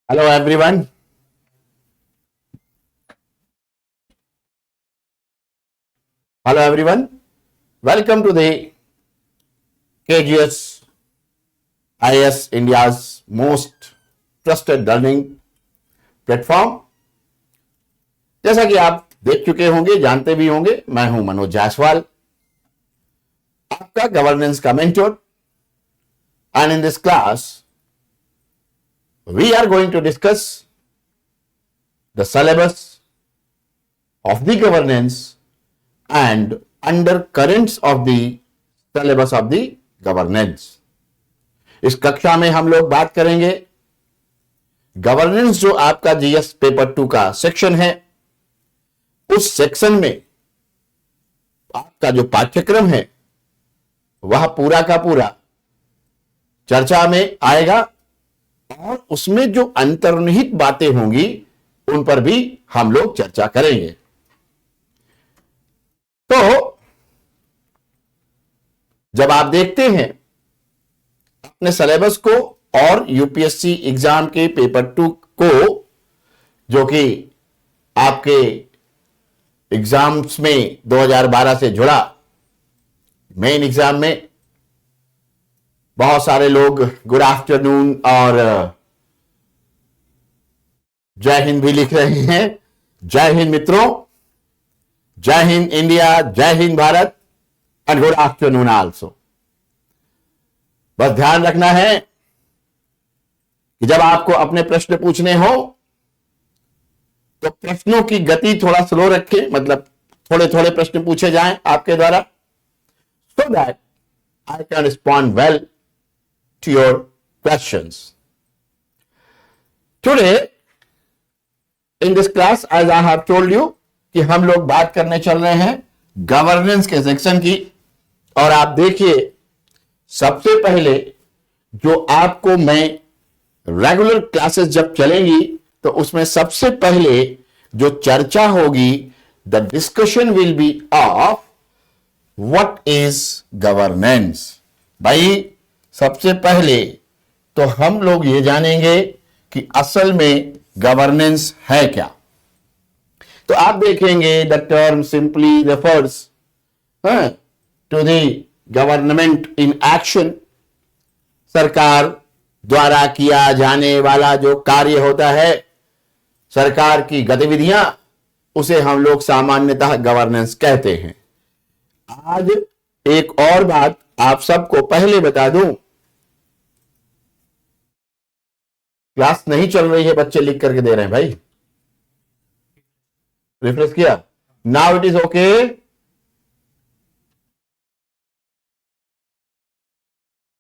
Hello everyone. Hello everyone. Welcome to the KGS IS India's most trusted learning platform. जैसा कि आप देख चुके होंगे, जानते भी होंगे, मैं हूं मनोज जायसवाल, आपका गवर्नेंस का mentor. And in this class we are going to discuss the syllabus of the governance and undercurrents of the syllabus of the governance। इस कक्षा में हम लोग बात करेंगे गवर्नेंस, जो आपका जीएस पेपर 2 का सेक्शन है, उस सेक्शन में आपका जो पाठ्यक्रम है वह पूरा का पूरा चर्चा में आएगा और उसमें जो अंतर्निहित बातें होंगी उन पर भी हम लोग चर्चा करेंगे। तो जब आप देखते हैं अपने सिलेबस को और यूपीएससी एग्जाम के पेपर 2 को, जो कि आपके एग्जाम्स में 2012 से जुड़ा, मेन एग्जाम में बहुत सारे लोग गुड आफ्टरनून और जय हिंद भी लिख रहे हैं। जय हिंद मित्रों, जय हिंद इंडिया, जय Hind Bharat and good afternoon also. बस ध्यान रखना है कि जब आपको अपने प्रश्न पूछने हो तो प्रश्नों की गति थोड़ा स्लो रखें, मतलब थोड़े थोड़े प्रश्न पूछे जाएं आपके द्वारा, so that I can respond well to your questions. Today in this class, as I have told you, कि हम लोग बात करने चल रहे हैं गवर्नेंस के सेक्शन की। और आप देखिए, सबसे पहले जो आपको मैं रेगुलर क्लासेस जब चलेंगी तो उसमें सबसे पहले जो चर्चा होगी, the discussion will be of what is governance. भाई सबसे पहले तो हम लोग ये जानेंगे कि असल में गवर्नेंस है क्या। तो आप देखेंगे the term simply refers to the government in action. सरकार द्वारा किया जाने वाला जो कार्य होता है, सरकार की गतिविधियां, उसे हम लोग सामान्यतः गवर्नेंस कहते हैं। आज एक और बात आप सबको पहले बता दूं, क्लास नहीं चल रही है, बच्चे लिख करके दे रहे हैं भाई। रिफ्रेश किया, now it is okay.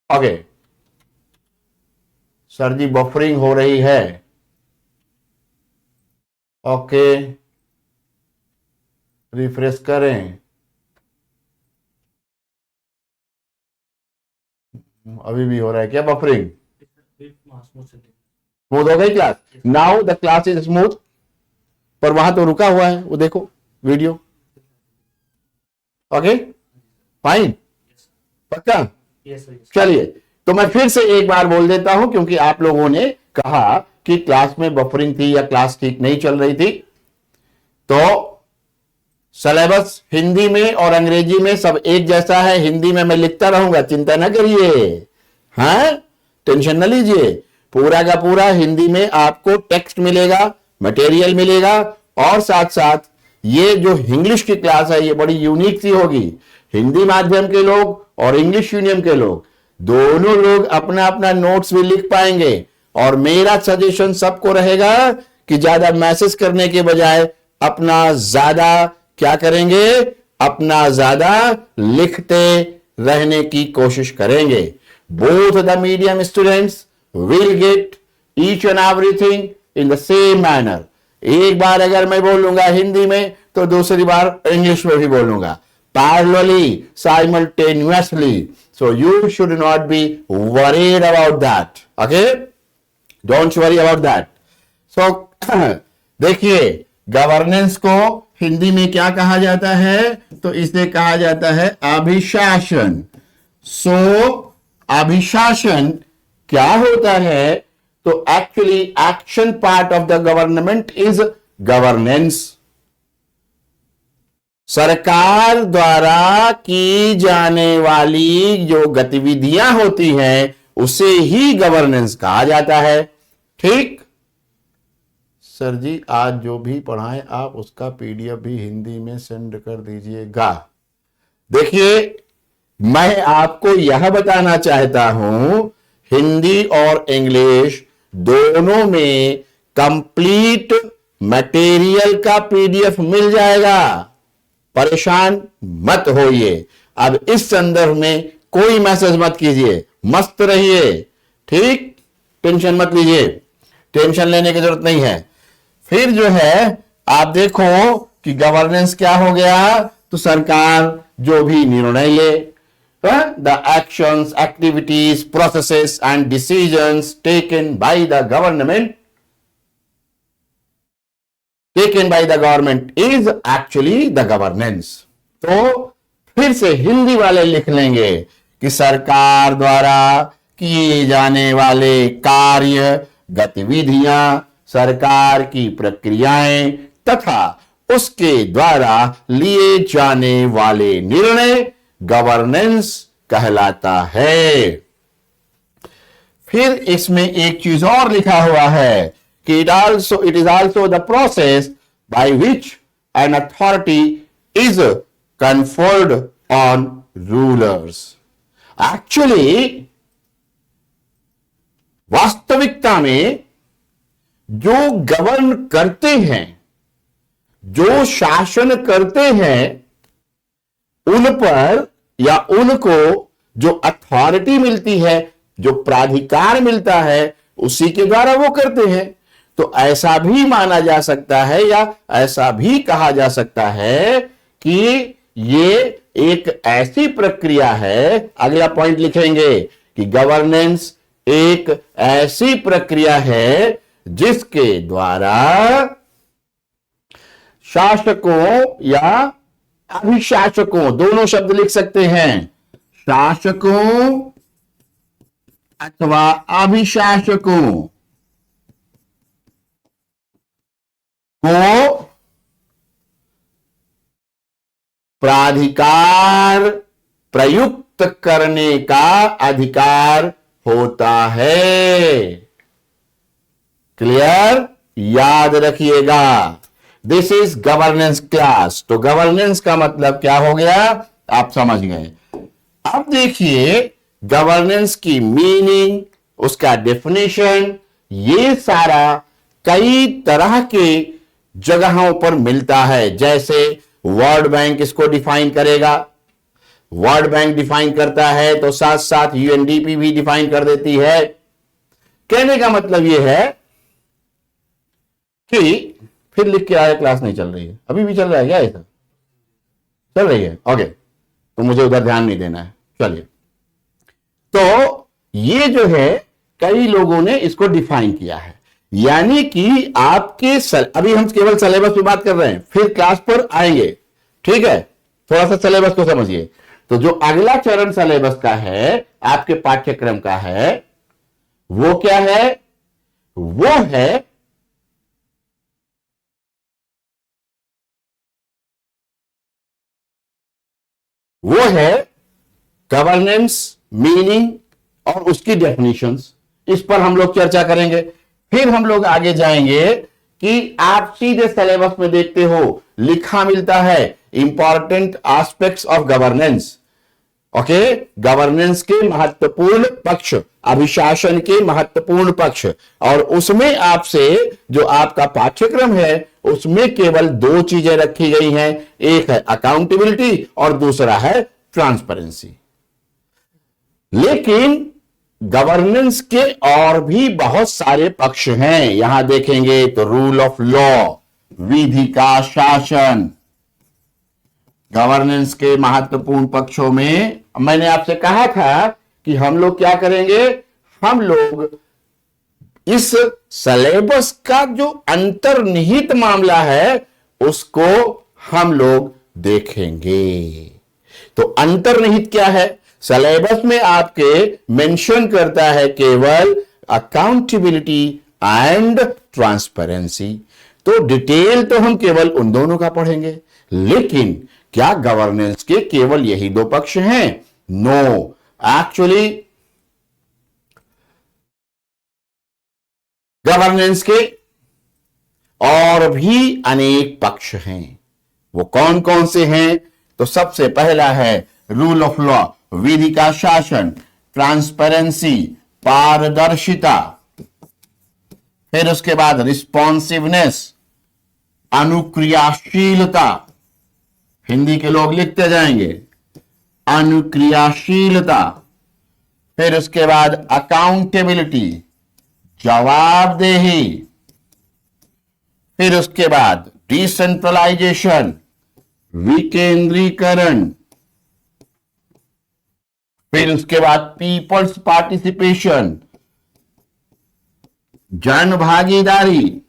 Okay sir जी, बफरिंग हो रही है। ओके रिफ्रेश करें। अभी भी हो रहा है क्या बफरिंग? स्मूथ हो गई class. Now the class is smooth. पर वहां तो रुका हुआ है, वो देखो वीडियो। ओके फाइन, पक्का? चलिए, तो मैं फिर से एक बार बोल देता हूं, क्योंकि आप लोगों ने कहा कि क्लास में बफरिंग थी या क्लास ठीक नहीं चल रही थी। तो सिलेबस हिंदी में और अंग्रेजी में सब एक जैसा है। हिंदी में मैं लिखता रहूंगा, चिंता ना करिए, हाँ टेंशन न लीजिए। पूरा का पूरा हिंदी में आपको टेक्स्ट मिलेगा, मटेरियल मिलेगा, और साथ साथ ये जो इंग्लिश की क्लास है ये बड़ी यूनिक सी होगी। हिंदी माध्यम के लोग और इंग्लिश मीडियम के लोग दोनों लोग अपना अपना नोट्स भी लिख पाएंगे। और मेरा सजेशन सबको रहेगा कि ज्यादा मैसेज करने के बजाय अपना ज्यादा क्या करेंगे, अपना ज्यादा लिखते रहने की कोशिश करेंगे। Both the medium students will get each and everything in the same manner। एक बार अगर मैं बोलूंगा हिंदी में तो दूसरी बार इंग्लिश में भी बोलूंगा, parallelly, simultaneously। So you should not be worried about that, okay? Don't worry about that। So देखिए, गवर्नेंस को हिंदी में क्या कहा जाता है? तो इसे कहा जाता है अभिशासन। सो अभिशासन क्या होता है? तो actually action part of the government is governance. सरकार द्वारा की जाने वाली जो गतिविधियां होती हैं उसे ही गवर्नेंस कहा जाता है। ठीक सर जी, आज जो भी पढ़ाएं आप उसका पीडीएफ भी हिंदी में सेंड कर दीजिएगा। देखिए, मैं आपको यह बताना चाहता हूं, हिंदी और इंग्लिश दोनों में कंप्लीट मटेरियल का पीडीएफ मिल जाएगा, परेशान मत होइए। अब इस संदर्भ में कोई मैसेज मत कीजिए, मस्त रहिए। ठीक, टेंशन मत लीजिए, टेंशन लेने की जरूरत नहीं है। फिर जो है आप देखो कि गवर्नेंस क्या हो गया, तो सरकार जो भी निर्णय ले, the actions, activities, processes and decisions taken by the government is actually the governance. तो फिर से हिंदी वाले लिख लेंगे कि सरकार द्वारा किए जाने वाले कार्य, गतिविधियां, सरकार की प्रक्रियाएं तथा उसके द्वारा लिए जाने वाले निर्णय गवर्नेंस कहलाता है। फिर इसमें एक चीज और लिखा हुआ है कि it is also the process by which an authority is conferred on rulers. Actually वास्तविकता में जो गवर्न करते हैं, जो शासन करते हैं, उन पर या उनको जो अथॉरिटी मिलती है, जो प्राधिकार मिलता है, उसी के द्वारा वो करते हैं। तो ऐसा भी माना जा सकता है या ऐसा भी कहा जा सकता है कि ये एक ऐसी प्रक्रिया है, अगला पॉइंट लिखेंगे कि गवर्नेंस एक ऐसी प्रक्रिया है जिसके द्वारा शासकों या अभिशासकों, दोनों शब्द लिख सकते हैं, शासकों अथवा अभिशासकों को प्राधिकार प्रयुक्त करने का अधिकार होता है। क्लियर, याद रखिएगा, दिस इज गवर्नेंस क्लास। तो गवर्नेंस का मतलब क्या हो गया, आप समझ गए। अब देखिए गवर्नेंस की मीनिंग, उसका डेफिनेशन, ये सारा कई तरह के जगहों पर मिलता है। जैसे वर्ल्ड बैंक इसको डिफाइन करेगा, वर्ल्ड बैंक डिफाइन करता है तो साथ साथ यूएनडीपी भी डिफाइन कर देती है। कहने का मतलब यह है कि फिर लिख के आया, क्लास नहीं चल रही है, अभी भी चल रहा है क्या, ऐसा चल रही है, ओके, तो मुझे उधर ध्यान नहीं देना है। चलिए, तो ये जो है कई लोगों ने इसको डिफाइन किया है, यानी कि आपके अभी हम केवल सिलेबस पे बात कर रहे हैं, फिर क्लास पर आएंगे। ठीक है, थोड़ा सा सिलेबस को समझिए। तो जो अगला चरण सिलेबस का है, आपके पाठ्यक्रम का है, वो क्या है, वो है गवर्नेंस मीनिंग और उसकी डेफिनेशंस। इस पर हम लोग चर्चा करेंगे। फिर हम लोग आगे जाएंगे कि आप सीधे सिलेबस में देखते हो, लिखा मिलता है important aspects of governance. Okay, governance के महत्वपूर्ण पक्ष, अभिशासन के महत्वपूर्ण पक्ष, और उसमें आपसे जो आपका पाठ्यक्रम है उसमें केवल दो चीजें रखी गई हैं, एक है अकाउंटेबिलिटी और दूसरा है ट्रांसपेरेंसी। लेकिन गवर्नेंस के और भी बहुत सारे पक्ष हैं, यहां देखेंगे तो रूल ऑफ लॉ, विधि का शासन। गवर्नेंस के महत्वपूर्ण पक्षों में मैंने आपसे कहा था कि हम लोग क्या करेंगे, हम लोग इस सिलेबस का जो अंतर्निहित मामला है उसको हम लोग देखेंगे। तो अंतर्निहित क्या है, सिलेबस में आपके मेंशन करता है केवल अकाउंटेबिलिटी एंड ट्रांसपेरेंसी। तो डिटेल तो हम केवल उन दोनों का पढ़ेंगे, लेकिन क्या गवर्नेंस के केवल यही दो पक्ष हैं? नो, एक्चुअली गवर्नेंस के और भी अनेक पक्ष हैं। वो कौन कौन से हैं? तो सबसे पहला है रूल ऑफ लॉ, विधि का शासन, ट्रांसपेरेंसी, पारदर्शिता, फिर उसके बाद रिस्पॉन्सिवनेस, अनुक्रियाशीलता, हिंदी के लोग लिखते जाएंगे, अनुक्रियाशीलता, फिर उसके बाद अकाउंटेबिलिटी, जवाबदेही, फिर उसके बाद डिसेंट्रलाइजेशन, विकेंद्रीकरण, फिर उसके बाद पीपल्स पार्टिसिपेशन, जन भागीदारी,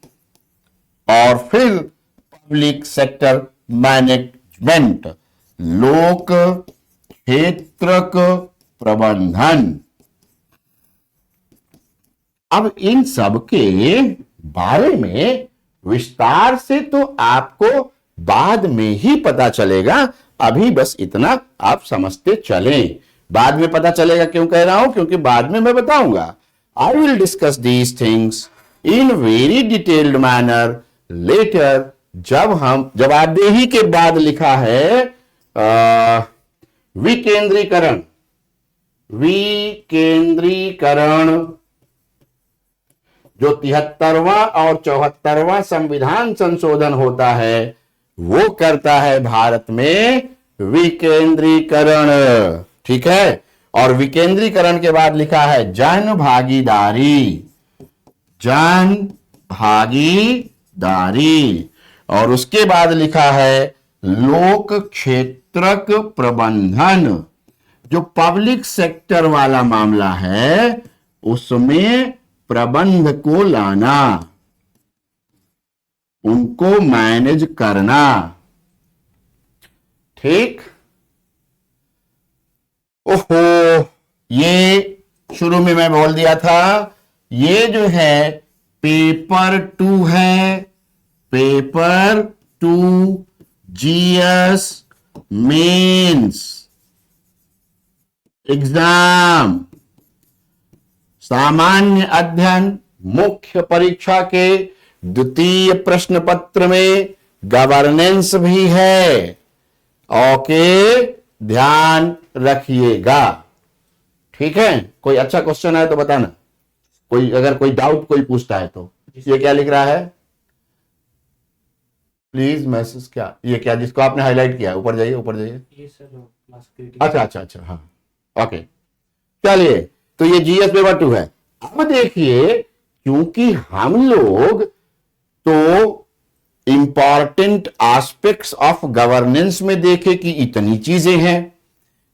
और फिर पब्लिक सेक्टर मैनेजमेंट, लोक क्षेत्रक प्रबंधन। अब इन सब के बारे में विस्तार से तो आपको बाद में ही पता चलेगा, अभी बस इतना आप समझते चलें। बाद में पता चलेगा, क्यों कह रहा हूं? क्योंकि बाद में मैं बताऊंगा। I will discuss these things in very detailed manner later. जब हम जवाबदेही के बाद लिखा है विकेंद्रीकरण, विकेंद्रीकरण जो 73वां और 74वां संविधान संशोधन होता है वो करता है भारत में विकेंद्रीकरण, ठीक है। और विकेंद्रीकरण के बाद लिखा है जन भागीदारी, जन भागीदारी, और उसके बाद लिखा है लोक क्षेत्रक प्रबंधन। जो पब्लिक सेक्टर वाला मामला है उसमें प्रबंध को लाना, उनको मैनेज करना, ठीक। ओहो, ये शुरू में मैं बोल दिया था, ये जो है पेपर 2 है, पेपर 2 जीएस मेंस एग्जाम, सामान्य अध्ययन मुख्य परीक्षा के द्वितीय प्रश्न पत्र में गवर्नेंस भी है। ओके, ध्यान रखिएगा, ठीक है। कोई अच्छा क्वेश्चन है तो बताना, कोई अगर कोई डाउट कोई पूछता है तो। ये क्या लिख रहा है? प्लीज मैसेज, क्या ये क्या जिसको आपने हाईलाइट किया? ऊपर जाइए, ऊपर जाइए। अच्छा अच्छा अच्छा, हाँ ओके, चलिए। तो ये जीएस पेपर 2 है। अब देखिए, क्योंकि हम लोग तो इंपॉर्टेंट एस्पेक्ट्स ऑफ गवर्नेंस में देखे कि इतनी चीजें हैं,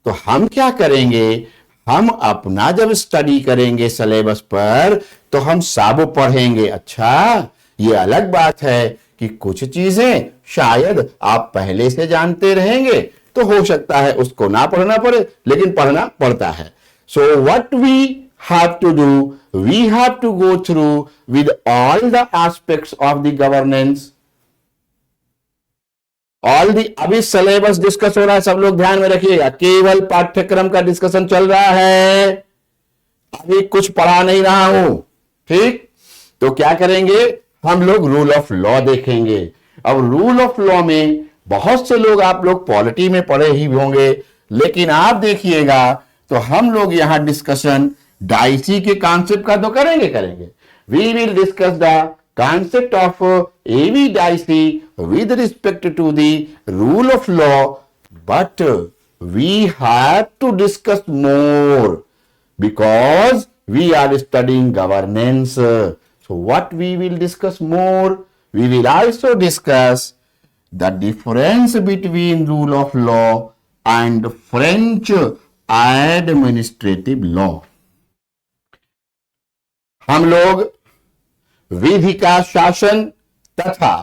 तो हम क्या करेंगे, हम अपना जब स्टडी करेंगे सिलेबस पर तो हम सब पढ़ेंगे। अच्छा, ये अलग बात है कि कुछ चीजें शायद आप पहले से जानते रहेंगे तो हो सकता है उसको ना पढ़ना पड़े, लेकिन पढ़ना पड़ता है। So what we have to do, we have to go through with all the aspects of the governance, all the, अभी सिलेबस डिस्कस हो रहा है, सब लोग ध्यान में रखिएगा, केवल पाठ्यक्रम का डिस्कशन चल रहा है, अभी कुछ पढ़ा नहीं रहा हूं, ठीक। तो क्या करेंगे, हम लोग रूल ऑफ लॉ देखेंगे। अब रूल ऑफ लॉ में बहुत से लोग, आप लोग पॉलिटी में पढ़े ही होंगे, लेकिन आप देखिएगा तो हम लोग यहां डिस्कशन डाइसी के कॉन्सेप्ट का तो करेंगे। We will discuss the concept of A V Dicey with respect to the rule of law, but we have to discuss more because we are studying governance. So what we will discuss more, we will also discuss the difference between rule of law and French administrative law. हम लोग विधि का शासन तथा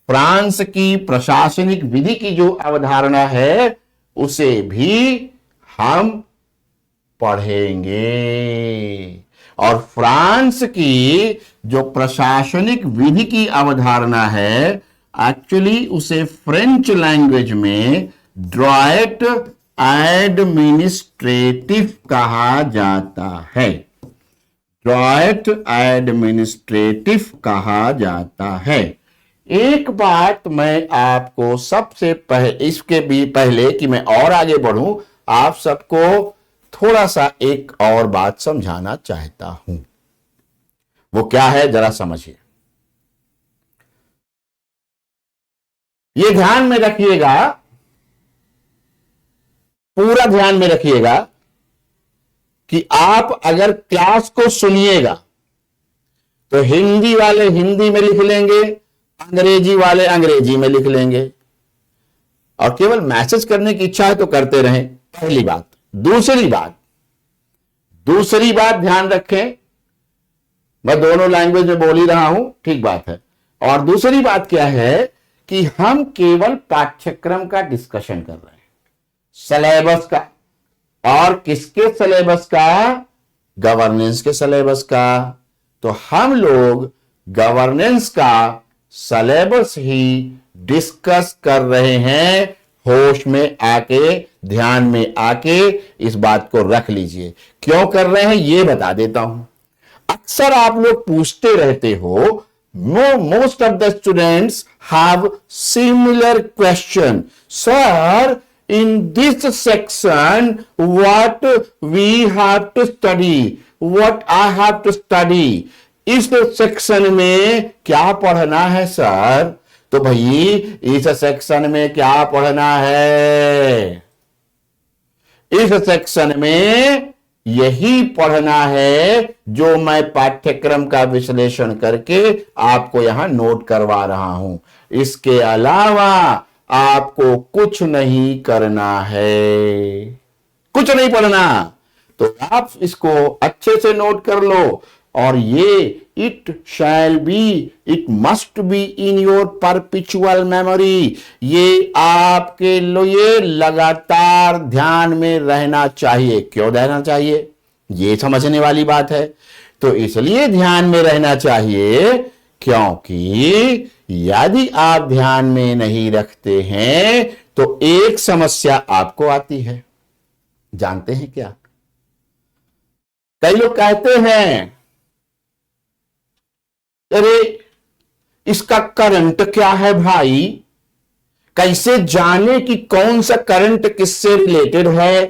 France की प्रशासनिक विधि की जो अवधारणा है उसे भी हम पढ़ेंगे। और फ्रांस की जो प्रशासनिक विधि की अवधारणा है, एक्चुअली उसे फ्रेंच लैंग्वेज में ड्रॉइट एडमिनिस्ट्रेटिव कहा जाता है। ड्रॉइट एडमिनिस्ट्रेटिव कहा जाता है। एक बात मैं आपको सबसे इसके भी पहले कि मैं और आगे बढ़ूं, आप सबको थोड़ा सा एक और बात समझाना चाहता हूं। वो क्या है, जरा समझिए। ये ध्यान में रखिएगा, पूरा ध्यान में रखिएगा कि आप अगर क्लास को सुनिएगा तो हिंदी वाले हिंदी में लिख लेंगे, अंग्रेजी वाले अंग्रेजी में लिख लेंगे, और केवल मैसेज करने की इच्छा है तो करते रहें। पहली बात। दूसरी बात ध्यान रखें, मैं दोनों लैंग्वेज में बोल ही रहा हूं, ठीक बात है। और दूसरी बात क्या है कि हम केवल पाठ्यक्रम का डिस्कशन कर रहे हैं, सिलेबस का। और किसके सिलेबस का? गवर्नेंस के सिलेबस का। तो हम लोग गवर्नेंस का सिलेबस ही डिस्कस कर रहे हैं। होश में आके, ध्यान में आके इस बात को रख लीजिए। क्यों कर रहे हैं ये बता देता हूं। अक्सर आप लोग पूछते रहते हो, most of the students have similar question, sir in this section what we have to study, what I have to study, इस सेक्शन में क्या पढ़ना है सर? तो भाई इस सेक्शन में क्या पढ़ना है? इस सेक्शन में यही पढ़ना है जो मैं पाठ्यक्रम का विश्लेषण करके आपको यहां नोट करवा रहा हूं। इसके अलावा आपको कुछ नहीं करना है, कुछ नहीं पढ़ना। तो आप इसको अच्छे से नोट कर लो। और ये it shall be, it must be in your perpetual memory, ये आपके लिए लगातार ध्यान में रहना चाहिए। क्यों रहना चाहिए, ये समझने वाली बात है। तो इसलिए ध्यान में रहना चाहिए क्योंकि यदि आप ध्यान में नहीं रखते हैं तो एक समस्या आपको आती है। जानते हैं क्या? कई लोग कहते हैं, अरे इसका करंट क्या है भाई, कैसे जाने कि कौन सा करंट किससे रिलेटेड है?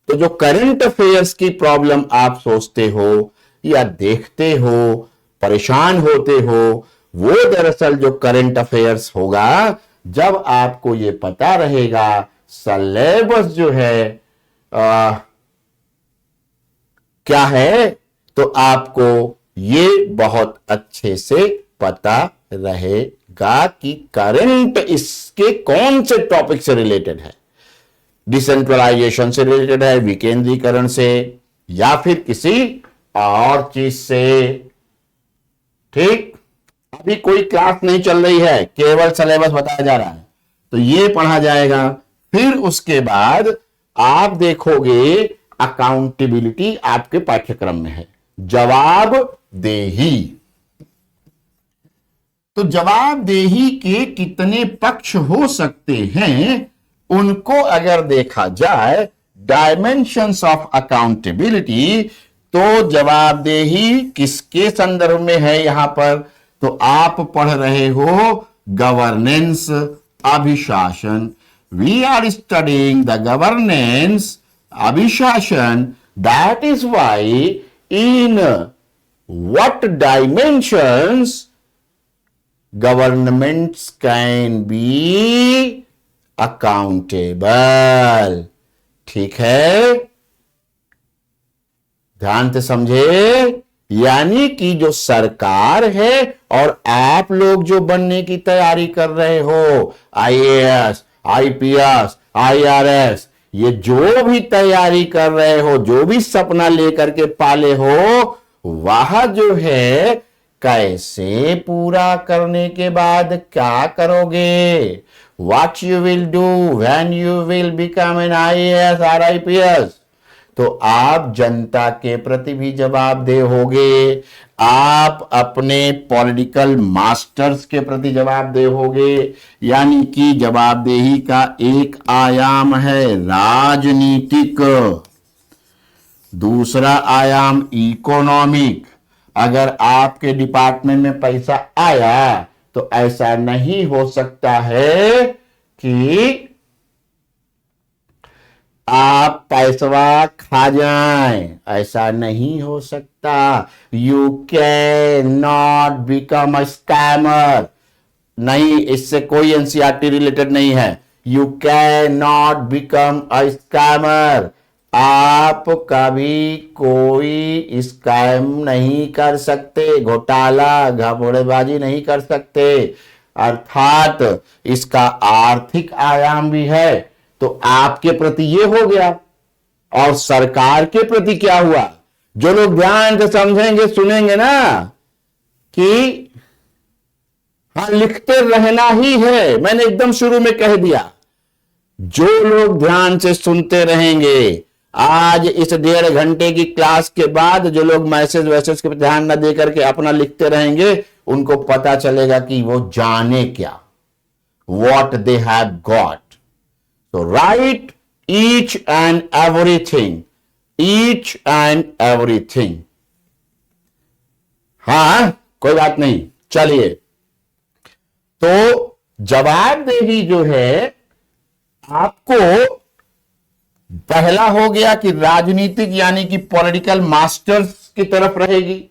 तो जो करंट अफेयर्स की प्रॉब्लम आप सोचते हो या देखते हो, परेशान होते हो, वो दरअसल जो करंट अफेयर्स होगा, जब आपको ये पता रहेगा सिलेबस जो है क्या है, तो आपको ये बहुत अच्छे से पता रहेगा कि करंट इसके कौन से टॉपिक से रिलेटेड है। डिसेंट्रलाइजेशन से रिलेटेड है, विकेंद्रीकरण से, या फिर किसी और चीज से। ठीक, अभी कोई क्लास नहीं चल रही है, केवल सिलेबस बताया जा रहा है, तो ये पढ़ा जाएगा। फिर उसके बाद आप देखोगे अकाउंटेबिलिटी आपके पाठ्यक्रम में है, जवाबदेही। तो जवाबदेही के कितने पक्ष हो सकते हैं, उनको अगर देखा जाए, डायमेंशंस ऑफ अकाउंटेबिलिटी, तो जवाबदेही किसके संदर्भ में है यहां पर? तो आप पढ़ रहे हो गवर्नेंस, अभिशासन। We are studying the governance, अभिशासन। That is why in what dimensions governments can be accountable। ठीक है, ध्यान से समझे। यानी कि जो सरकार है और आप लोग जो बनने की तैयारी कर रहे हो, आईएएस, आईपीएस, आईआरएस, ये जो भी तैयारी कर रहे हो, जो भी सपना लेकर के पाले हो, वह जो है कैसे पूरा करने के बाद क्या करोगे? What you will do when you will become an IAS or IPS? तो आप जनता के प्रति भी जवाबदेह होगे, आप अपने पॉलिटिकल मास्टर्स के प्रति जवाबदेह होगे। यानी कि जवाबदेही का एक आयाम है राजनीतिक, दूसरा आयाम इकोनॉमिक। अगर आपके डिपार्टमेंट में पैसा आया तो ऐसा नहीं हो सकता है कि आप पैसवा खा जाएं, ऐसा नहीं हो सकता। You can not become a scammer. नहीं, इससे कोई एनसीईआरटी रिलेटेड नहीं है। You can not become a scammer. आप कभी कोई स्कैम नहीं कर सकते, घोटाला घपलेबाजी नहीं कर सकते। अर्थात इसका आर्थिक आयाम भी है। तो आपके प्रति ये हो गया, और सरकार के प्रति क्या हुआ? जो लोग ध्यान से समझेंगे, सुनेंगे ना कि हाँ, लिखते रहना ही है। मैंने एकदम शुरू में कह दिया, जो लोग ध्यान से सुनते रहेंगे, आज इस 1.5 घंटे की क्लास के बाद जो लोग मैसेज वैसेज के ध्यान न दे करके अपना लिखते रहेंगे, उनको पता चलेगा कि वो जाने क्या, what they have got. So write each and everything, each and everything. हाँ, कोई बात नहीं। चलिए, तो जवाबदेही जो है आपको पहला हो गया कि राजनीतिक यानी कि पॉलिटिकल मास्टर्स की तरफ रहेगी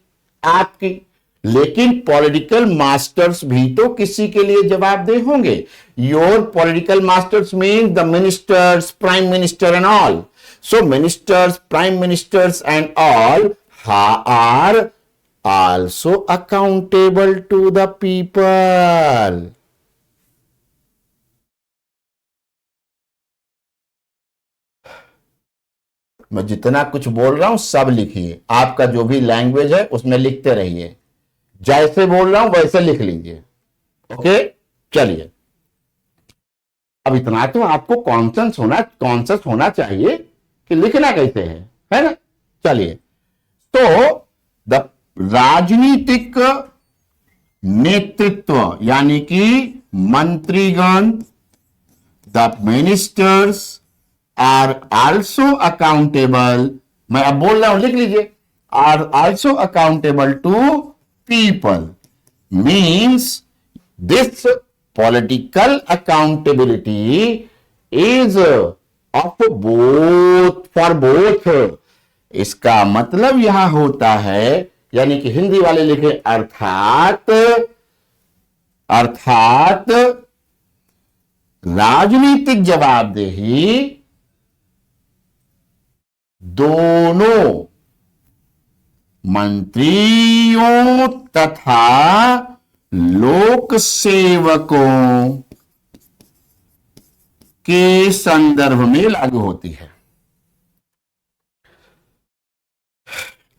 आपकी। लेकिन पॉलिटिकल मास्टर्स भी तो किसी के लिए जवाबदेह होंगे। Your political masters mean the ministers, prime minister and all. So ministers, prime ministers and all are also accountable to the people. मैं जितना कुछ बोल रहा हूं सब लिखिए। आपका जो भी लैंग्वेज है उसमें लिखते रहिए, जैसे बोल रहा हूं वैसे लिख लीजिए। ओके, चलिए। अब इतना तो आपको कॉन्शियस होना चाहिए कि लिखना कैसे है ना। चलिए, तो द राजनीतिक नेतृत्व यानी कि मंत्रीगण, the ministers are also accountable, मैं अब बोल रहा हूं, लिख लीजिए, are also accountable to people. Means this political accountability is of both, for both. इसका मतलब यहां होता है, यानी कि हिंदी वाले लिखे अर्थात राजनीतिक जवाबदेही दोनों मंत्रियों तथा लोक सेवकों के संदर्भ में लागू होती है।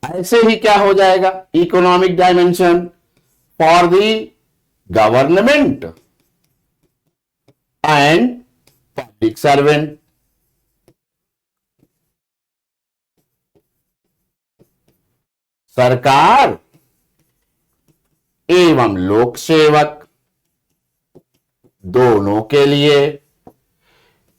ऐसे ही क्या हो जाएगा, economic dimension for the government and public servant. सरकार एवं लोक सेवक दोनों के लिए।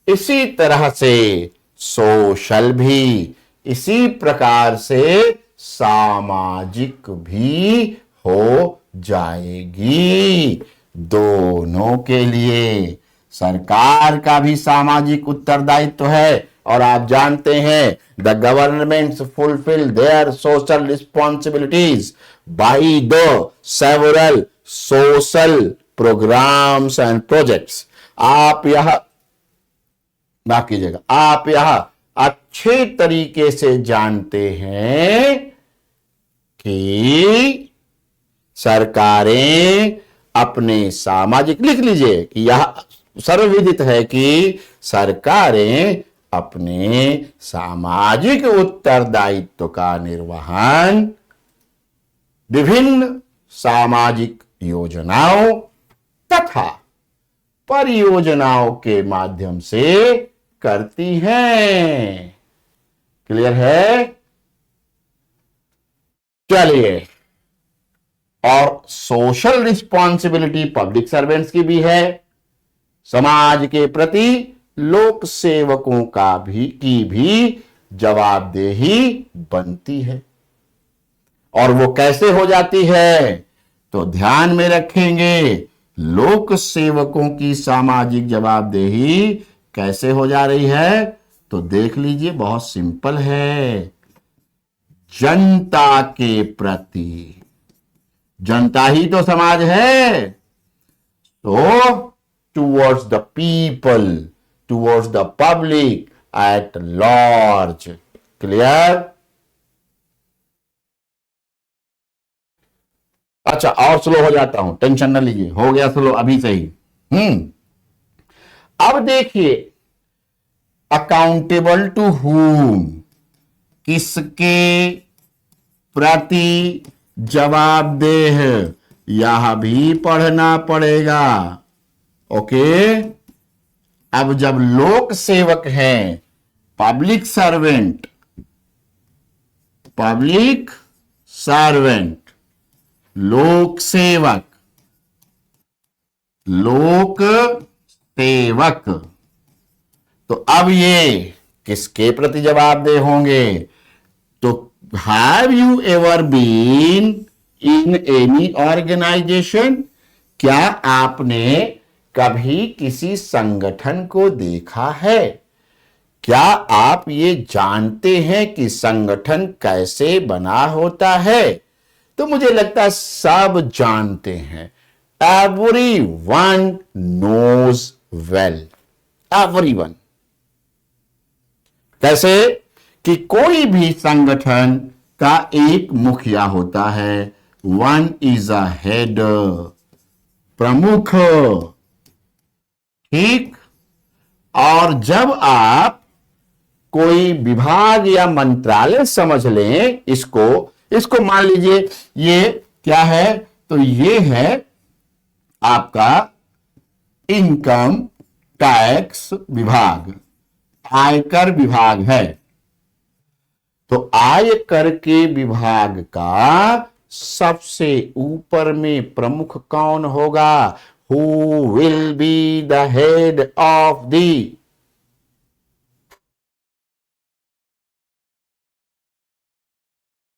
इसी तरह से सोशल भी, इसी प्रकार से सामाजिक भी हो जाएगी दोनों के लिए। सरकार का भी सामाजिक उत्तरदायित्व है, और आप जानते हैं the governments fulfil their social responsibilities by the several social programmes and projects. आप यह माफ कीजिएगा, आप यह अच्छे तरीके से जानते हैं कि सरकारें अपने सामाजिक, लिख लीजिए कि यह सर्वविदित है कि सरकारें अपने सामाजिक उत्तरदायित्व का निर्वहन विभिन्न सामाजिक योजनाओं तथा परियोजनाओं के माध्यम से करती हैं। क्लियर है? चलिए, और सोशल रिस्पॉन्सिबिलिटी पब्लिक सर्वेंट्स की भी है, समाज के प्रति लोक सेवकों की भी जवाबदेही बनती है। और वो कैसे हो जाती है? तो ध्यान में रखेंगे, लोक सेवकों की सामाजिक जवाबदेही कैसे हो जा रही है? तो देख लीजिए, बहुत सिंपल है। जनता के प्रति, जनता ही तो समाज है, तो towards the people, towards the public at large. Clear? अच्छा, और स्लो हो जाता हूं, टेंशन न लीजिए, हो गया स्लो अभी से ही। अब देखिए, अकाउंटेबल टू हुम, किसके प्रति जवाबदेह, यह भी पढ़ना पड़ेगा। ओके, अब जब लोक सेवक हैं, पब्लिक सर्वेंट, पब्लिक सर्वेंट, लोक सेवक, लोक सेवक, तो अब ये किसके प्रति जवाबदेह होंगे? तो have you ever been in any organisation? क्या आपने कभी किसी संगठन को देखा है? क्या आप ये जानते हैं कि संगठन कैसे बना होता है? तो मुझे लगता है सब जानते हैं। Everyone knows well, everyone। कैसे? कि कोई भी संगठन का एक मुखिया होता है, वन इज अ हेड, प्रमुख, ठीक। और जब आप कोई विभाग या मंत्रालय समझ लें, इसको मान लीजिए ये क्या है? तो ये है आपका इनकम टैक्स विभाग, आयकर विभाग है। तो आयकर के विभाग का सबसे ऊपर में प्रमुख कौन होगा? Who will be the head of the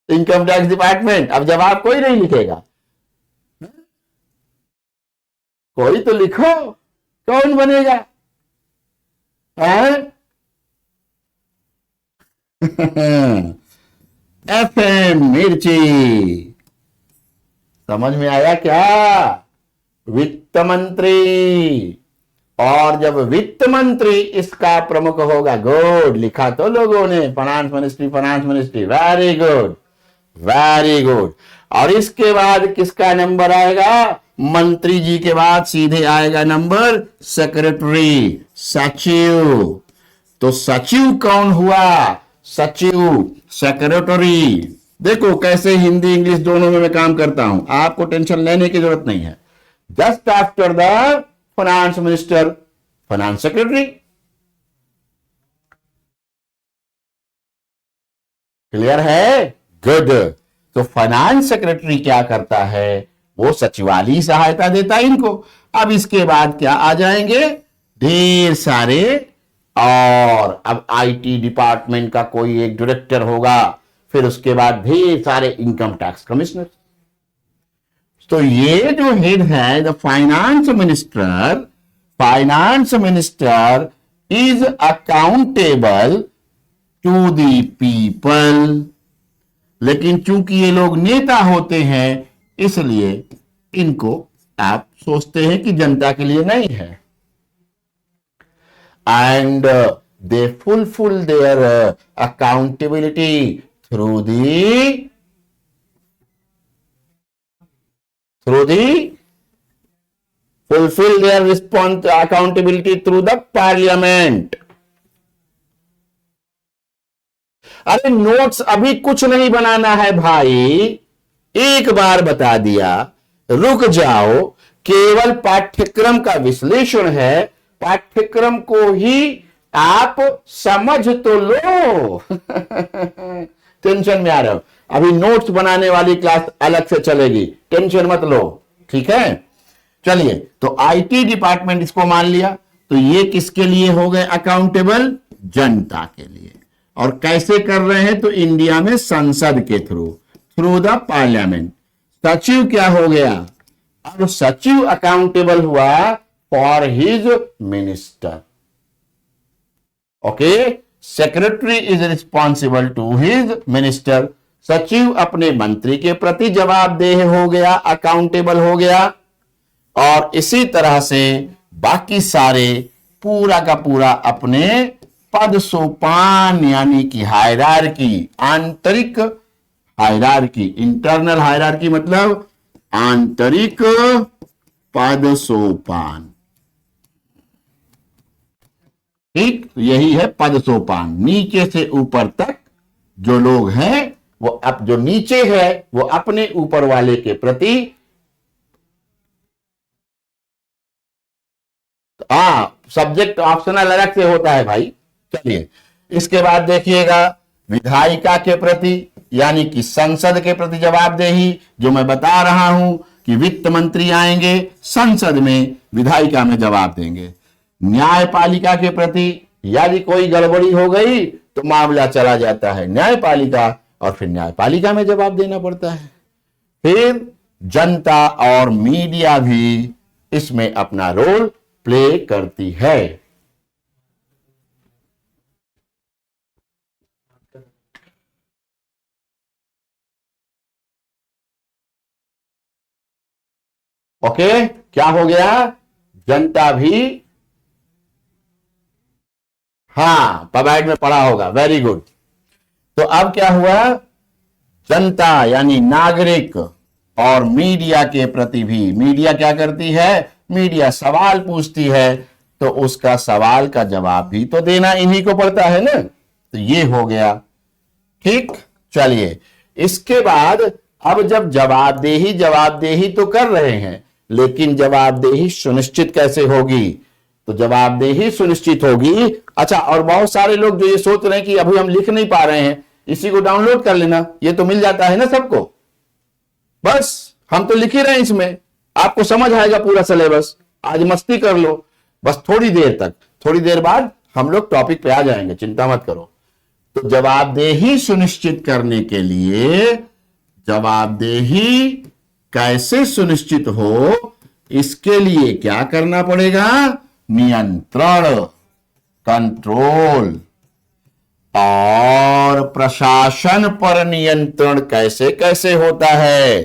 income tax department? अब जवाब कोई नहीं लिखेगा, कोई तो लिखो, कौन बनेगा? FM मिर्ची। समझ में आया क्या? वित्त मंत्री। और जब वित्त मंत्री इसका प्रमुख होगा, गुड, लिखा तो लोगों ने, finance ministry, finance ministry, very good, very good. और इसके बाद किसका नंबर आएगा? मंत्री जी के बाद सीधे आएगा नंबर सेक्रेटरी, सचिव। तो सचिव कौन हुआ? सचिव, सेक्रेटरी। देखो कैसे हिंदी इंग्लिश दोनों में मैं काम करता हूं, आपको टेंशन लेने की जरूरत नहीं है। Just after the finance minister, finance secretary. Clear है? गुड। तो फाइनेंस सेक्रेटरी क्या करता है? वो सचिवालय सहायता देता है इनको। अब इसके बाद क्या आ जाएंगे? ढेर सारे, और अब आईटी डिपार्टमेंट का कोई एक डायरेक्टर होगा, फिर उसके बाद ढेर सारे इनकम टैक्स कमिश्नर। तो ये जो हेड है, the finance minister is accountable to the people. लेकिन चूंकि ये लोग नेता होते हैं, इसलिए इनको आप सोचते हैं कि जनता के लिए नहीं है। And they fulfil there accountability through the fulfill their accountability through the parliament। अरे नोट्स अभी कुछ नहीं बनाना है भाई, एक बार बता दिया, रुक जाओ। केवल पाठ्यक्रम का विश्लेषण है, पाठ्यक्रम को ही आप समझ तो लो। टेंशन में आ रहे हो, अभी नोट्स बनाने वाली क्लास अलग से चलेगी, टेंशन मत लो, ठीक है। चलिए, तो आईटी डिपार्टमेंट इसको मान लिया, तो ये किसके लिए हो गए अकाउंटेबल? जनता के लिए। और कैसे कर रहे हैं? तो इंडिया में संसद के थ्रू द पार्लियामेंट। सचिव क्या हो गया? अब सचिव अकाउंटेबल हुआ for his minister. Okay, secretary is responsible to his minister. सचिव अपने मंत्री के प्रति जवाबदेह हो गया, अकाउंटेबल हो गया। और इसी तरह से बाकी सारे पूरा का पूरा अपने पद सोपान यानी कि हायरार्की, आंतरिक हायरार्की, इंटरनल हायरार्की मतलब आंतरिक पद सोपान, ठीक, यही है पद सोपान। नीचे से ऊपर तक जो लोग हैं वो अब जो नीचे है वो अपने ऊपर वाले के प्रति, सब्जेक्ट ऑप्शनल अलग से होता है भाई। चलिए, इसके बाद देखिएगा विधायिका के प्रति यानी कि संसद के प्रति जवाबदेही, जो मैं बता रहा हूं कि वित्त मंत्री आएंगे संसद में, विधायिका में जवाब देंगे। न्यायपालिका के प्रति यदि कोई गड़बड़ी हो गई तो मामला चला जाता है न्यायपालिका, और फिर न्यायपालिका में जवाब देना पड़ता है। फिर जनता और मीडिया भी इसमें अपना रोल प्ले करती है। ओके, क्या हो गया? जनता भी, हाँ पबाइड में पढ़ा होगा, वेरी गुड। तो अब क्या हुआ? जनता यानी नागरिक और मीडिया के प्रति भी, मीडिया क्या करती है? मीडिया सवाल पूछती है, तो उसका सवाल का जवाब भी तो देना इन्हीं को पड़ता है ना। तो ये हो गया, ठीक। चलिए, इसके बाद अब जब जवाबदेही तो कर रहे हैं, लेकिन जवाबदेही सुनिश्चित कैसे होगी? तो जवाबदेही सुनिश्चित होगी। अच्छा, और बहुत सारे लोग जो ये सोच रहे हैं कि अभी हम लिख नहीं पा रहे हैं, इसी को डाउनलोड कर लेना, ये तो मिल जाता है ना सबको, बस हम तो लिख ही रहे हैं इसमें, आपको समझ आएगा पूरा सिलेबस। आज मस्ती कर लो बस थोड़ी देर तक, थोड़ी देर बाद हम लोग टॉपिक पे आ जाएंगे, चिंता मत करो। तो जवाबदेही सुनिश्चित करने के लिए, जवाबदेही कैसे सुनिश्चित हो, इसके लिए क्या करना पड़ेगा? नियंत्रण, कंट्रोल। और प्रशासन पर नियंत्रण कैसे कैसे होता है?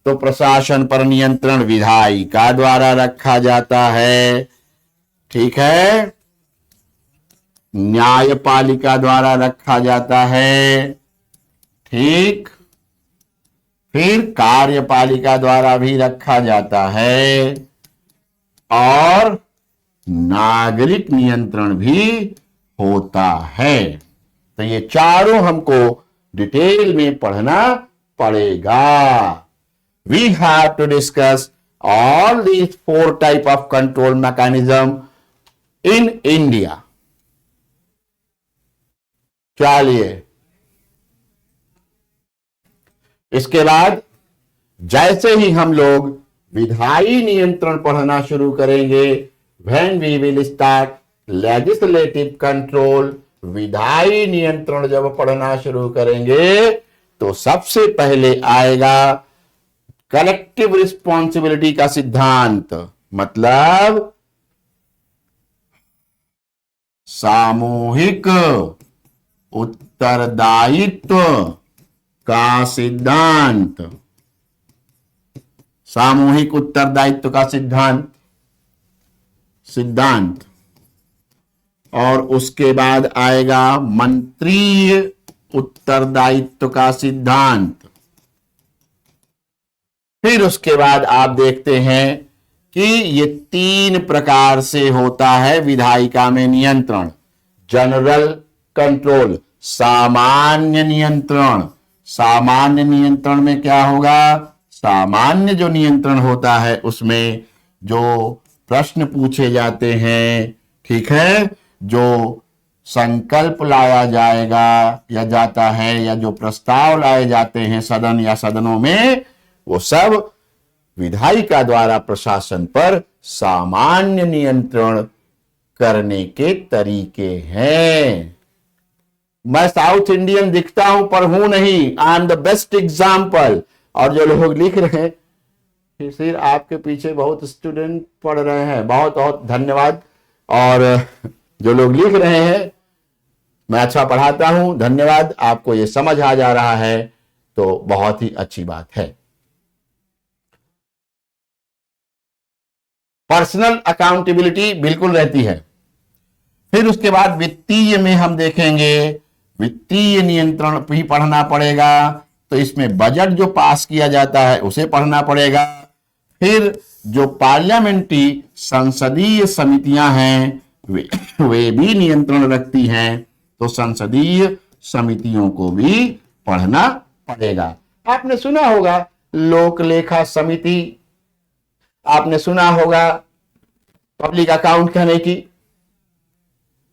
तो प्रशासन पर नियंत्रण विधायिका द्वारा रखा जाता है, ठीक है, न्यायपालिका द्वारा रखा जाता है, ठीक, फिर कार्यपालिका द्वारा भी रखा जाता है, और नागरिक नियंत्रण भी होता है। तो ये चारों हमको डिटेल में पढ़ना पड़ेगा। We have to discuss all these 4 type of control mechanism in India. चलिए, इसके बाद जैसे ही हम लोग विधायी नियंत्रण पढ़ना शुरू करेंगे, when we will start legislative control, विधायी नियंत्रण जब पढ़ना शुरू करेंगे तो सबसे पहले आएगा कलेक्टिव रिस्पॉन्सिबिलिटी का सिद्धांत, मतलब सामूहिक उत्तरदायित्व का सिद्धांत, सामूहिक उत्तरदायित्व का सिद्धांत। और उसके बाद आएगा मंत्रीय उत्तरदायित्व का सिद्धांत। फिर उसके बाद आप देखते हैं कि ये 3 प्रकार से होता है विधायिका में नियंत्रण। जनरल कंट्रोल, सामान्य नियंत्रण। सामान्य नियंत्रण में क्या होगा? सामान्य जो नियंत्रण होता है उसमें जो प्रश्न पूछे जाते हैं, ठीक है, जो संकल्प लाया जाएगा या जाता है या जो प्रस्ताव लाए जाते हैं सदन या सदनों में, वो सब विधायिका द्वारा प्रशासन पर सामान्य नियंत्रण करने के तरीके हैं। मैं साउथ इंडियन दिखता हूं पर हूं नहीं, I am the best example. और जो लोग लिख रहे हैं, फिर आपके पीछे बहुत स्टूडेंट पढ़ रहे हैं, बहुत बहुत धन्यवाद। और जो लोग लिख रहे हैं, मैं अच्छा पढ़ाता हूं, धन्यवाद, आपको ये समझ आ जा रहा है तो बहुत ही अच्छी बात है। पर्सनल अकाउंटेबिलिटी बिल्कुल रहती है। फिर उसके बाद वित्तीय में हम देखेंगे, वित्तीय नियंत्रण भी पढ़ना पड़ेगा, तो इसमें बजट जो पास किया जाता है उसे पढ़ना पड़ेगा। फिर जो पार्लियामेंट्री संसदीय समितियां हैं वे भी नियंत्रण रखती हैं, तो संसदीय समितियों को भी पढ़ना पड़ेगा। आपने सुना होगा लोक लेखा समिति, आपने सुना होगा public account committee,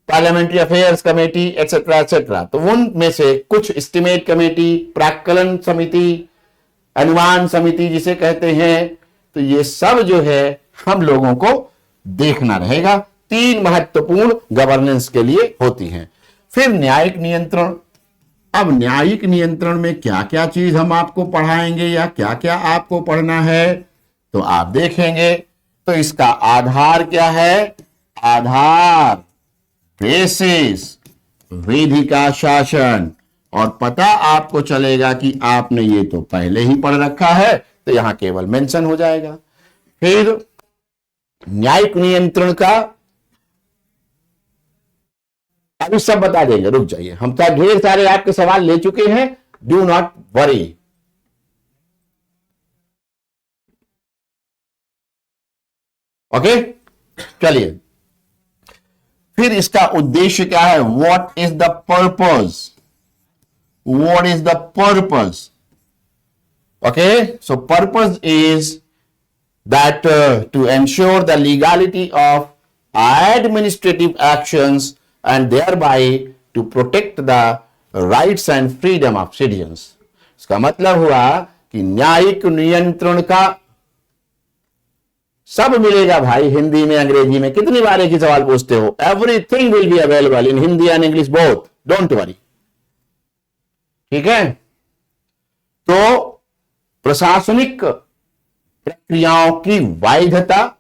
parliamentary affairs committee, etcetera etcetera. तो उनमें से कुछ एस्टिमेट कमेटी, प्राक्कलन समिति, अनुमान समिति जिसे कहते हैं, तो ये सब जो है हम लोगों को देखना रहेगा। 3 महत्वपूर्ण गवर्नेंस के लिए होती हैं। फिर न्यायिक नियंत्रण। अब न्यायिक नियंत्रण में क्या क्या चीज हम आपको पढ़ाएंगे या क्या क्या आपको पढ़ना है, तो आप देखेंगे। तो इसका आधार क्या है? आधार, बेसिस, विधि का शासन। और पता आपको चलेगा कि आपने ये तो पहले ही पढ़ रखा है, तो यहां केवल मेंशन हो जाएगा। फिर न्यायिक नियंत्रण का अभी सब बता देंगे, रुक जाइए, हम तो ढेर सारे आपके सवाल ले चुके हैं, डू नॉट वरी। ओके, चलिए। फिर इसका उद्देश्य क्या है? What is the purpose, what is the purpose. Okay, so purpose is that to ensure the legality of administrative actions and thereby to protect the rights and freedom of citizens। इसका मतलब हुआ कि न्यायिक नियंत्रण का सब मिलेगा भाई, हिंदी में, अंग्रेजी में। कितनी बार एक ही सवाल पूछते हो? Everything will be available in Hindi and English both, don't worry. ठीक है, तो प्रशासनिक प्रक्रियाओं की वैधता,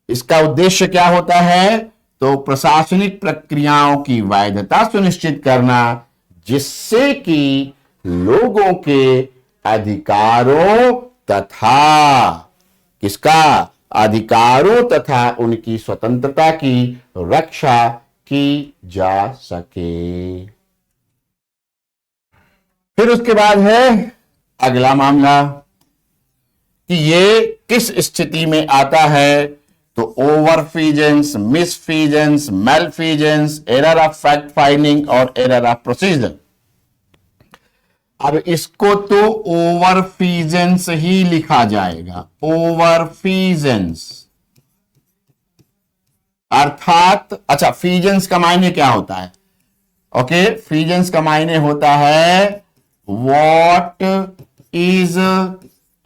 इसका उद्देश्य क्या होता है? तो प्रशासनिक प्रक्रियाओं की वैधता सुनिश्चित करना, जिससे कि लोगों के अधिकारों तथा किसका? अधिकारों तथा उनकी स्वतंत्रता की रक्षा की जा सके। फिर उसके बाद है अगला मामला कि ये किस स्थिति में आता है। तो ओवरफीजेंस, मिसफीजेंस, मेलफीजेंस, एरर ऑफ फैक्ट फाइंडिंग और एरर ऑफ प्रोसीजर। अब इसको तो ओवरफीजेंस ही लिखा जाएगा, ओवरफीजेंस अर्थात, अच्छा, फीजेंस का मायने क्या होता है? ओके, फीजेंस का मायने होता है what is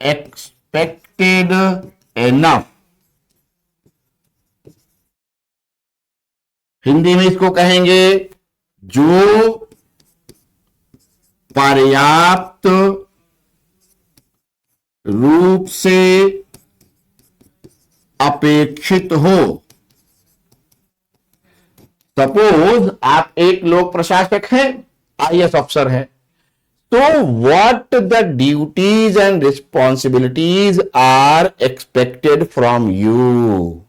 expected enough. Hindi में इसको कहेंगे जो पर्याप्त रूप से अपेक्षित हो। सपोज आप एक लोक प्रशासक हैं, आईएएस अफसर हैं, तो what the duties and responsibilities are expected from you।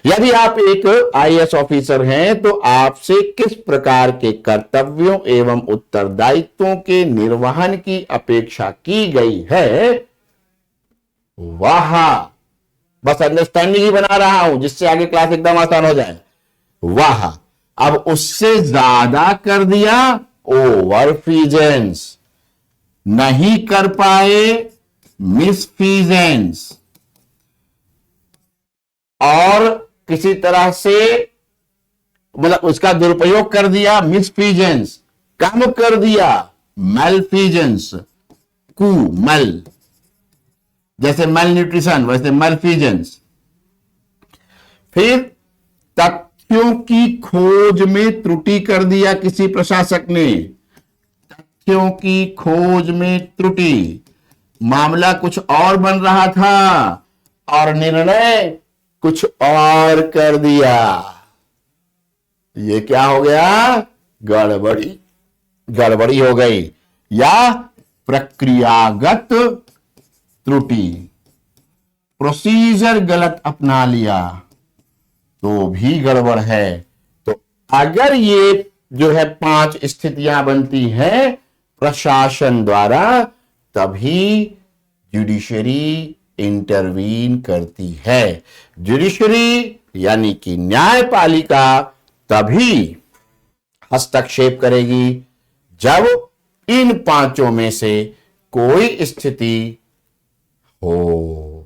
यदि आप एक आईएएस ऑफिसर हैं तो आपसे किस प्रकार के कर्तव्यों एवं उत्तरदायित्वों के निर्वहन की अपेक्षा की गई है, वह, बस अंडरस्टैंडिंग ही बना रहा हूं जिससे आगे क्लास एकदम आसान हो जाए। वह अब उससे ज्यादा कर दिया, ओवरफीजेंस। नहीं कर पाए, मिसफीजेंस। और किसी तरह से मतलब उसका दुरुपयोग कर दिया, मिसफीजेंस, कम कर दिया, मेलफीजेंस, कु मेल, जैसे मेल न्यूट्रिशन वैसे मेलफीजेंस। फिर तथ्यों की खोज में त्रुटि कर दिया किसी प्रशासक ने, तथ्यों की खोज में त्रुटि, मामला कुछ और बन रहा था और निर्णय कुछ और कर दिया, ये क्या हो गया, गड़बड़ी, गड़बड़ी हो गई। या प्रक्रियागत त्रुटि, प्रोसीजर गलत अपना लिया तो भी गड़बड़ है। तो अगर ये जो है 5 स्थितियां बनती हैं प्रशासन द्वारा, तभी जुडिशरी इंटरवीन करती है। जुडिशरी यानी कि न्यायपालिका तभी हस्तक्षेप करेगी जब इन 5 में से कोई स्थिति हो,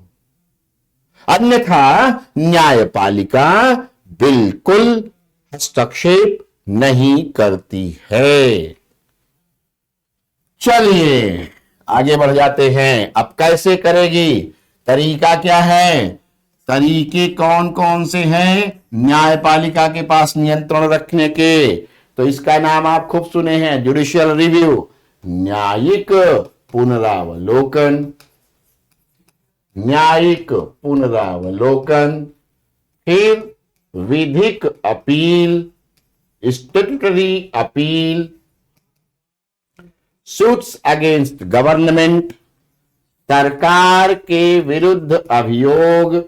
अन्यथा न्यायपालिका बिल्कुल हस्तक्षेप नहीं करती है। चलिए आगे बढ़ जाते हैं। अब कैसे करेगी, तरीका क्या है, तरीके कौन कौन से हैं न्यायपालिका के पास नियंत्रण रखने के? तो इसका नाम आप खूब सुने हैं, जुडिशियल रिव्यू, न्यायिक पुनरावलोकन, न्यायिक पुनरावलोकन। फिर विधिक appeal, statutory appeal, suits against government, सरकार के विरुद्ध अभियोग,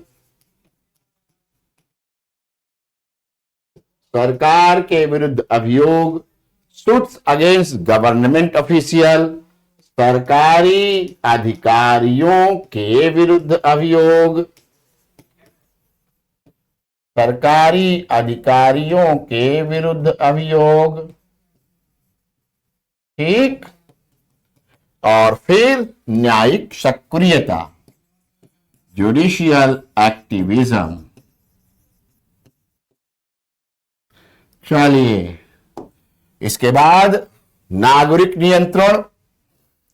सरकार के विरुद्ध अभियोग, सूट्स अगेंस्ट गवर्नमेंट ऑफिशियल, सरकारी अधिकारियों के विरुद्ध अभियोग, सरकारी अधिकारियों के विरुद्ध अभियोग, ठीक। और फिर न्यायिक सक्रियता, जुडिशियल एक्टिविज्म। चलिए इसके बाद नागरिक नियंत्रण।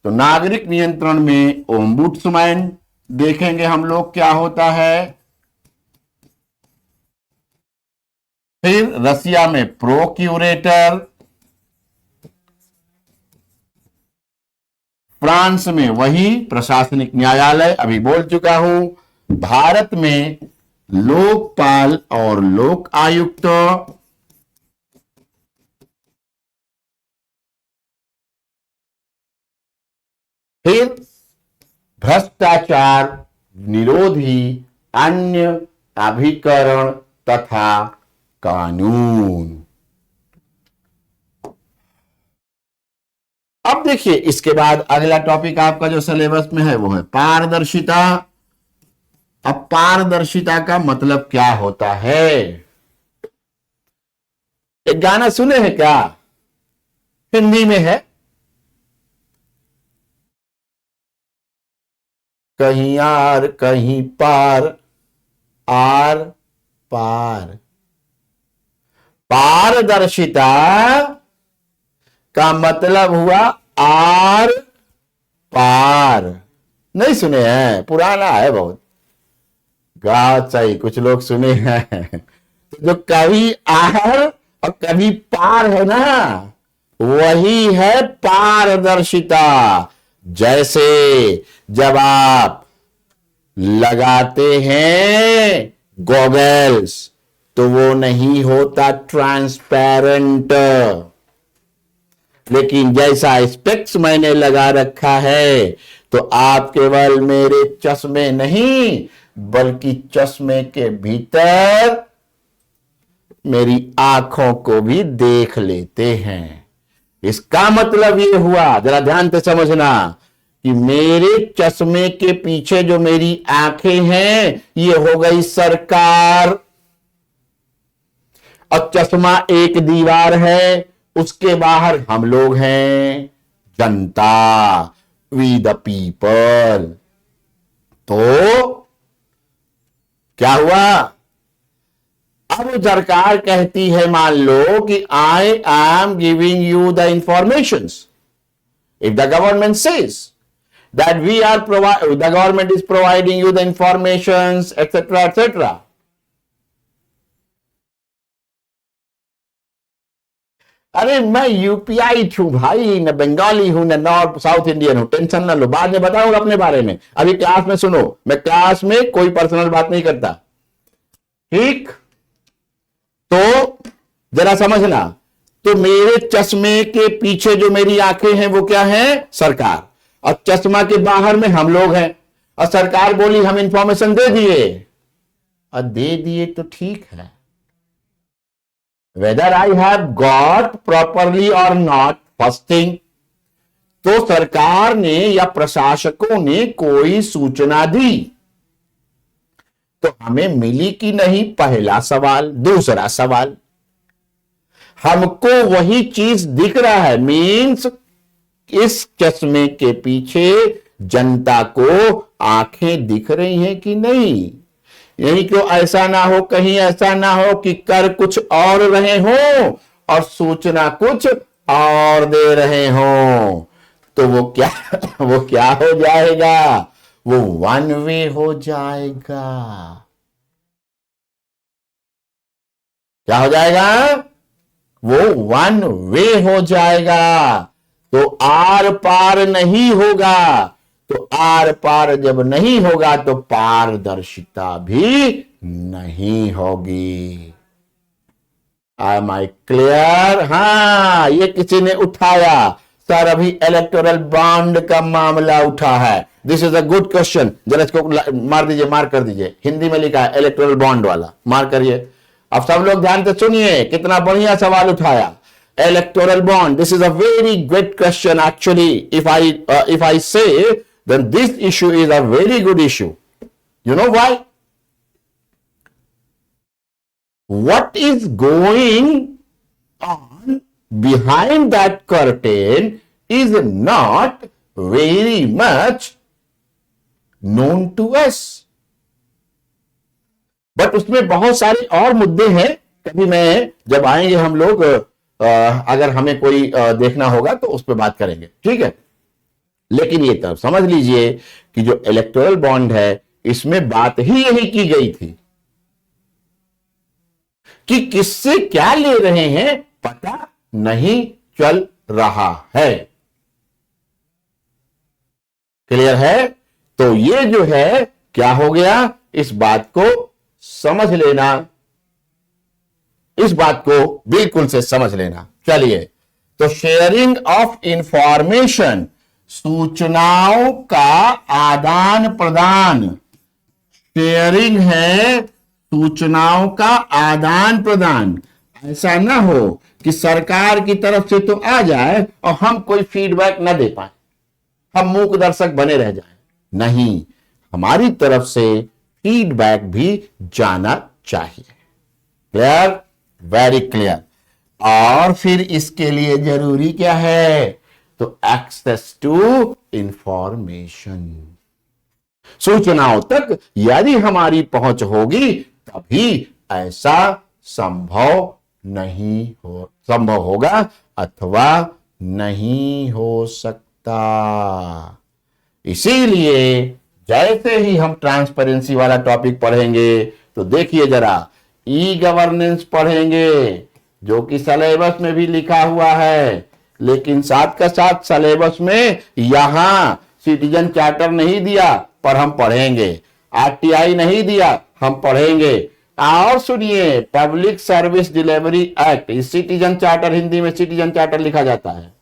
तो नागरिक नियंत्रण में ओम्बुड्समैन देखेंगे हम लोग क्या होता है। फिर रसिया में प्रोक्यूरेटर, फ्रांस में वही प्रशासनिक न्यायालय, अभी बोल चुका हूं। भारत में लोकपाल और लोक आयुक्त, फिर भ्रष्टाचार निरोधी अन्य अभिकरण तथा कानून। अब देखिए इसके बाद अगला टॉपिक आपका जो सिलेबस में है वो है पारदर्शिता। अब पारदर्शिता का मतलब क्या होता है? एक गाना सुने हैं क्या, हिंदी में है, कहीं आर कहीं पार, आर पार। पारदर्शिता का मतलब हुआ आर पार। नहीं सुने हैं, पुराना है बहुत, गाँव चाहिए, कुछ लोग सुने हैं। तो जो कभी आर और कभी पार है ना, वही है पारदर्शिता। जैसे जब आप लगाते हैं गॉगल्स तो वो नहीं होता ट्रांसपेरेंट, लेकिन जैसा स्पेक्स मैंने लगा रखा है तो आप केवल मेरे चश्मे नहीं बल्कि चश्मे के भीतर मेरी आंखों को भी देख लेते हैं। इसका मतलब ये हुआ, जरा ध्यान से समझना, कि मेरे चश्मे के पीछे जो मेरी आंखें हैं ये हो गई सरकार, और चश्मा एक दीवार है, उसके बाहर हम लोग हैं, जनता, वी द पीपल। तो क्या हुआ, अब सरकार कहती है, मान लो कि I am giving you the informations, if the government says that the government is providing you the informations, etc., etc. अरे मैं यूपीआई हूं भाई, न बंगाली हूं, न नॉर्थ साउथ इंडियन हूं, टेंशन ना लो, बाद में बताऊंगा अपने बारे में। अभी क्लास में सुनो, मैं क्लास में कोई पर्सनल बात नहीं करता, ठीक? तो जरा समझना, तो मेरे चश्मे के पीछे जो मेरी आंखें हैं वो क्या है? सरकार। और चश्मा के बाहर में हम लोग हैं, और सरकार बोली हम इंफॉर्मेशन दे दिए, और दे दिए तो ठीक है, whether I have got properly और नॉट, फर्स्ट थिंग। तो सरकार ने या प्रशासकों ने कोई सूचना दी तो हमें मिली कि नहीं, पहला सवाल। दूसरा सवाल, हमको वही चीज दिख रहा है, मीन्स इस चश्मे के पीछे जनता को आंखें दिख रही हैं कि नहीं? यही क्यों ऐसा ना हो, कहीं ऐसा ना हो कि कर कुछ और रहे हो और सूचना कुछ और दे रहे हो, तो वो क्या हो जाएगा? वो वन वे हो जाएगा। क्या हो जाएगा? वो वन वे हो जाएगा, तो आर पार नहीं होगा। तो आर पार जब नहीं होगा तो पारदर्शिता भी नहीं होगी। Am I clear? हाँ, ये किसी ने उठाया, सर अभी इलेक्टोरल बॉन्ड का मामला उठा है। This is a good question, जरा इसको मार दीजिए, मार कर दीजिए। हिंदी में लिखा है इलेक्टोरल बॉन्ड वाला, मार करिए। अब सब लोग ध्यान से सुनिए, कितना बढ़िया सवाल उठाया। Electoral bond, this is a very great question actually. If I से then this issue is a very good issue. You know why? What is going on behind that curtain is not very much known to us. But उसमें बहुत सारे और मुद्दे हैं, कभी मैं जब आएंगे हम लोग, अगर हमें कोई देखना होगा तो उस पर बात करेंगे, ठीक है? लेकिन ये तब समझ लीजिए कि जो इलेक्टोरल बॉन्ड है, इसमें बात ही यही की गई थी कि किससे क्या ले रहे हैं पता नहीं चल रहा है। क्लियर है? तो ये जो है क्या हो गया, इस बात को समझ लेना, इस बात को बिल्कुल से समझ लेना। चलिए, तो शेयरिंग ऑफ इंफॉर्मेशन, सूचनाओं का आदान प्रदान, शेयरिंग है सूचनाओं का आदान प्रदान। ऐसा ना हो कि सरकार की तरफ से तो आ जाए और हम कोई फीडबैक ना दे पाए, हम मूक दर्शक बने रह जाएं। नहीं, हमारी तरफ से फीडबैक भी जाना चाहिए। क्लियर? Very clear. और फिर इसके लिए जरूरी क्या है? तो एक्सेस टू इंफॉर्मेशन, सूचनाओं तक यदि हमारी पहुंच होगी तभी ऐसा संभव होगा अथवा नहीं हो सकता। इसीलिए जैसे ही हम ट्रांसपेरेंसी वाला टॉपिक पढ़ेंगे तो देखिए जरा, ई गवर्नेंस पढ़ेंगे जो कि सिलेबस में भी लिखा हुआ है, लेकिन साथ का साथ सिलेबस में यहां सिटीजन चार्टर नहीं दिया पर हम पढ़ेंगे, आरटीआई नहीं दिया हम पढ़ेंगे। और सुनिए, public service delivery act, citizen charter, Hindi में सिटीजन चार्टर लिखा जाता है,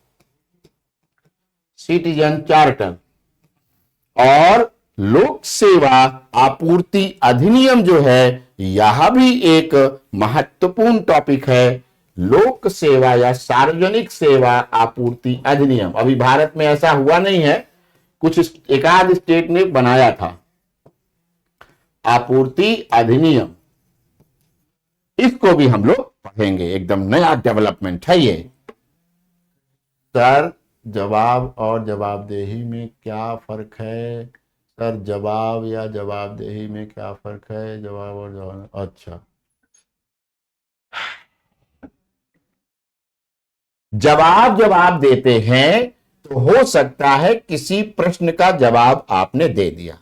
सिटीजन चार्टर। और लोक सेवा आपूर्ति अधिनियम जो है, यह भी एक महत्वपूर्ण टॉपिक है। लोक सेवा या सार्वजनिक सेवा आपूर्ति अधिनियम, अभी भारत में ऐसा हुआ नहीं है, कुछ एकाध स्टेट ने बनाया था आपूर्ति अधिनियम, इसको भी हम लोग पढ़ेंगे, एकदम नया डेवलपमेंट है ये। सर जवाब और जवाबदेही में क्या फर्क है? सर जवाब या जवाबदेही में क्या फर्क है? जवाब और जवाब, अच्छा जवाब जब आप देते हैं तो हो सकता है किसी प्रश्न का जवाब आपने दे दिया,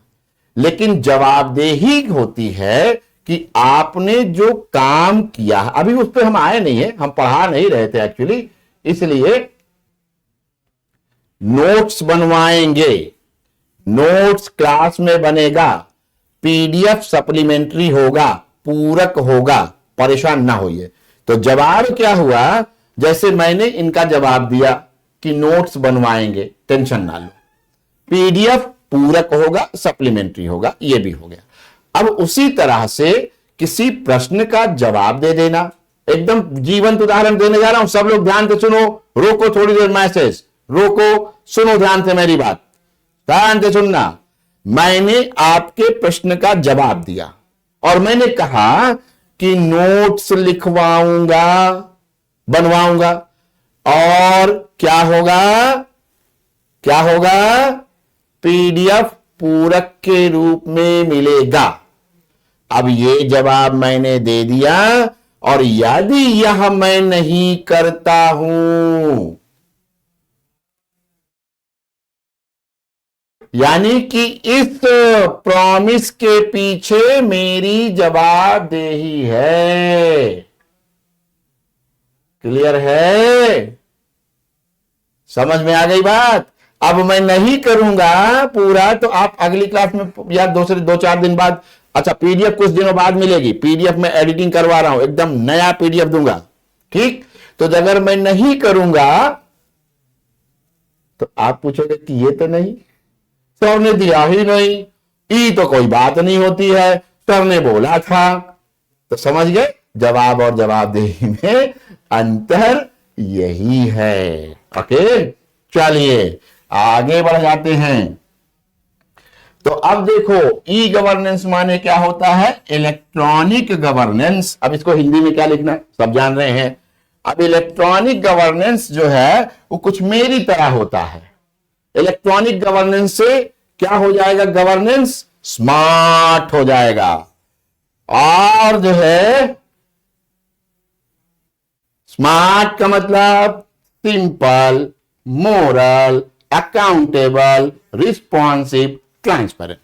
लेकिन जवाबदेही होती है कि आपने जो काम किया। अभी उस पर हम आए नहीं है, हम पढ़ा नहीं रहे थे एक्चुअली, इसलिए नोट्स बनवाएंगे, नोट्स क्लास में बनेगा, पीडीएफ सप्लीमेंट्री होगा, पूरक होगा, परेशान ना होइए। तो जवाब क्या हुआ, जैसे मैंने इनका जवाब दिया कि नोट्स बनवाएंगे, टेंशन ना लो, पीडीएफ पूरक होगा, सप्लीमेंट्री होगा, यह भी हो गया। अब उसी तरह से किसी प्रश्न का जवाब दे देना, एकदम जीवंत उदाहरण देने जा रहा हूं, सब लोग ध्यान से सुनो, रोको थोड़ी देर मैसेज, रोको, सुनो ध्यान से मेरी बात, ध्यान से सुनना। मैंने आपके प्रश्न का जवाब दिया और मैंने कहा कि नोट्स लिखवाऊंगा, बनवाऊंगा, और क्या होगा, क्या होगा, पीडीएफ पूरक के रूप में मिलेगा। अब ये जवाब मैंने दे दिया, और यदि यह मैं नहीं करता हूं, यानी कि इस प्रॉमिस के पीछे मेरी जवाबदेही है। क्लियर है, समझ में आ गई बात। अब मैं नहीं करूंगा पूरा, तो आप अगली क्लास में या दो चार दिन बाद, अच्छा पीडीएफ कुछ दिनों बाद मिलेगी, पीडीएफ में एडिटिंग करवा रहा हूं, एकदम नया पीडीएफ दूंगा, ठीक। तो अगर मैं नहीं करूंगा तो आप पूछोगे कि ये तो नहीं, सर ने दिया ही नहीं, ई तो कोई बात नहीं होती है, सर ने बोला था। तो समझ गए, जवाब और जवाबदेही में अंतर यही है। ओके, चलिए आगे बढ़ जाते हैं। तो अब देखो, ई गवर्नेंस माने क्या होता है, इलेक्ट्रॉनिक गवर्नेंस। अब इसको हिंदी में क्या लिखना है, सब जान रहे हैं। अब इलेक्ट्रॉनिक गवर्नेंस जो है वो कुछ मेरी तरह होता है। इलेक्ट्रॉनिक गवर्नेंस से क्या हो जाएगा, गवर्नेंस स्मार्ट हो जाएगा, और जो है स्मार्ट का मतलब simple, moral, accountable, responsive, transparent.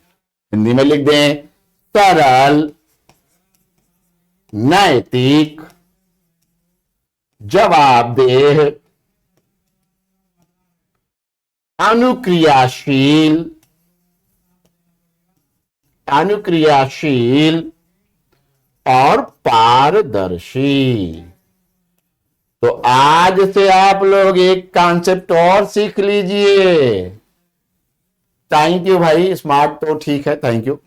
Hindi में लिख दें, सरल, नैतिक, जवाबदेह, अनुक्रियाशील, अनुक्रियाशील और पारदर्शी। तो आज से आप लोग एक कॉन्सेप्ट और सीख लीजिए। थैंक यू भाई, स्मार्ट तो ठीक है, थैंक यू।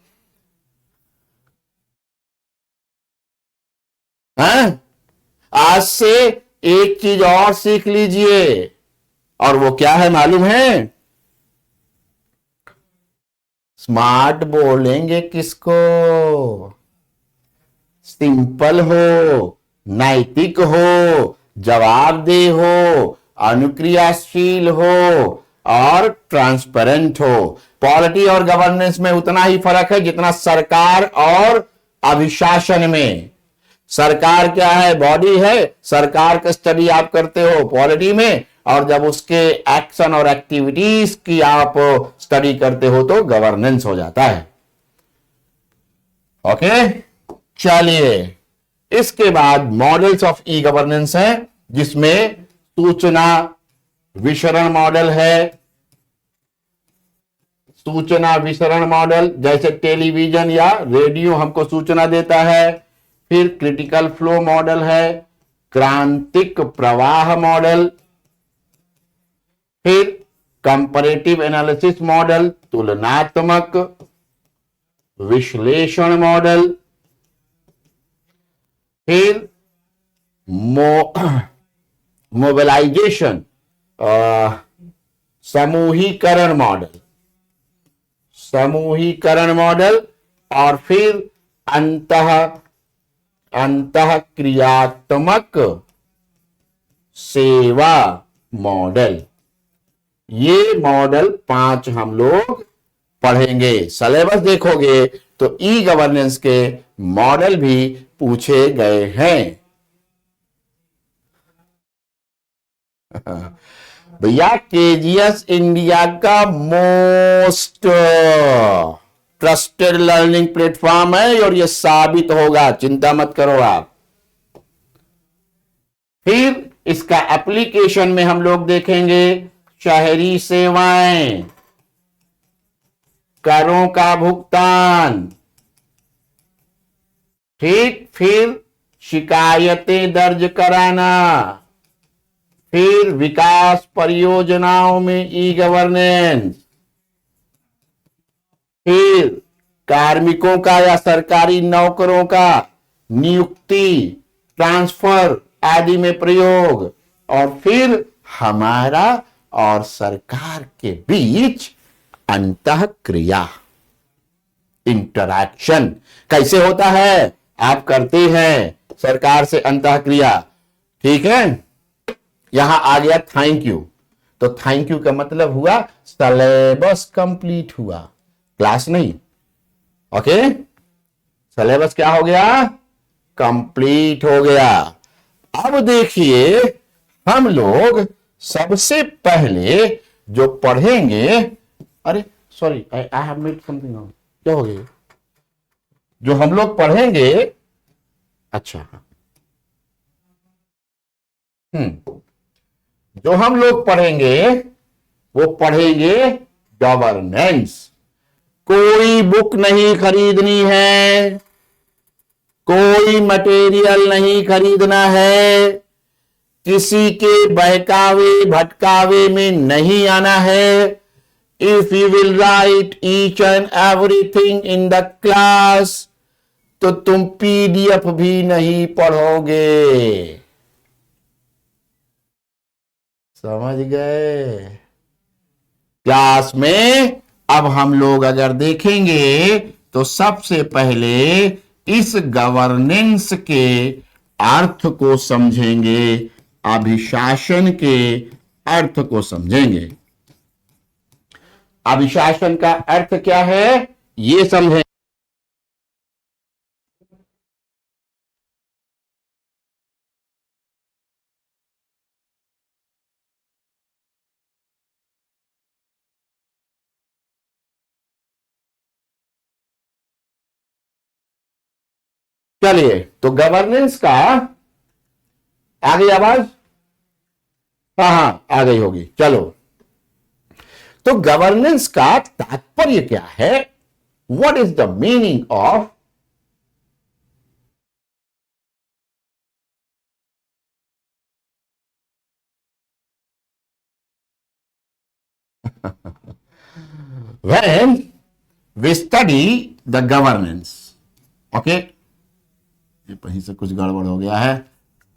हाँ, आज से एक चीज और सीख लीजिए, और वो क्या है मालूम है, स्मार्ट बोलेंगे किसको, सिंपल हो, नैतिक हो, जवाबदेह हो, अनुक्रियाशील हो और ट्रांसपेरेंट हो। पॉलिटी और गवर्नेंस में उतना ही फर्क है जितना सरकार और अभिशासन में। सरकार क्या है, बॉडी है, सरकार का स्टडी आप करते हो पॉलिटी में, और जब उसके एक्शन और एक्टिविटीज की आप स्टडी करते हो तो गवर्नेंस हो जाता है। ओके, चलिए इसके बाद मॉडल्स ऑफ ई गवर्नेंस है, जिसमें सूचना विसरण मॉडल है। सूचना विसरण मॉडल, जैसे टेलीविजन या रेडियो हमको सूचना देता है। फिर क्रिटिकल फ्लो मॉडल है, क्रांतिक प्रवाह मॉडल, फिर कंपैरेटिव एनालिसिस मॉडल, तुलनात्मक विश्लेषण मॉडल, फिर मोबिलाइजेशन समूहीकरण मॉडल, समूहीकरण मॉडल, और फिर अंतःक्रियात्मक सेवा मॉडल। ये मॉडल 5 हम लोग पढ़ेंगे। सिलेबस देखोगे तो ई गवर्नेंस के मॉडल भी पूछे गए हैं। भैया केजीएस इंडिया का मोस्ट ट्रस्टेड लर्निंग प्लेटफॉर्म है और ये साबित होगा, चिंता मत करो आप। फिर इसका एप्लीकेशन में हम लोग देखेंगे शहरी सेवाएं, करों का भुगतान, ठीक, फिर शिकायतें दर्ज कराना, फिर विकास परियोजनाओं में ई गवर्नेंस, फिर कार्मिकों का या सरकारी नौकरों का नियुक्ति, ट्रांसफर आदि में प्रयोग, और फिर हमारा और सरकार के बीच अंतःक्रिया, इंटरैक्शन कैसे होता है, आप करते हैं सरकार से अंतःक्रिया, ठीक है। यहां आ गया थैंक यू, तो थैंक यू का मतलब हुआ सिलेबस कंप्लीट हुआ, क्लास नहीं, ओके। सिलेबस क्या हो गया, कंप्लीट हो गया। अब देखिए हम लोग सबसे पहले जो पढ़ेंगे, अरे sorry I have made something, क्या हो गया, जो हम लोग पढ़ेंगे, अच्छा जो हम लोग पढ़ेंगे वो पढ़ेंगे गवर्नेंस। कोई बुक नहीं खरीदनी है, कोई मटेरियल नहीं खरीदना है, किसी के बहकावे भटकावे में नहीं आना है। If you will write each and everything in the class, तो तुम पीडीएफ भी नहीं पढ़ोगे, समझ गए। क्लास में अब हम लोग अगर देखेंगे तो सबसे पहले इस गवर्नेंस के अर्थ को समझेंगे, अभिशासन के अर्थ को समझेंगे। अभिशासन का अर्थ क्या है ये समझें। चलिए, तो गवर्नेंस का आ गई आवाज, हाँ आ गई होगी, चलो। तो गवर्नेंस का तात्पर्य क्या है, what is the meaning of when we study the governance, okay. ये कहीं से कुछ गड़बड़ हो गया है,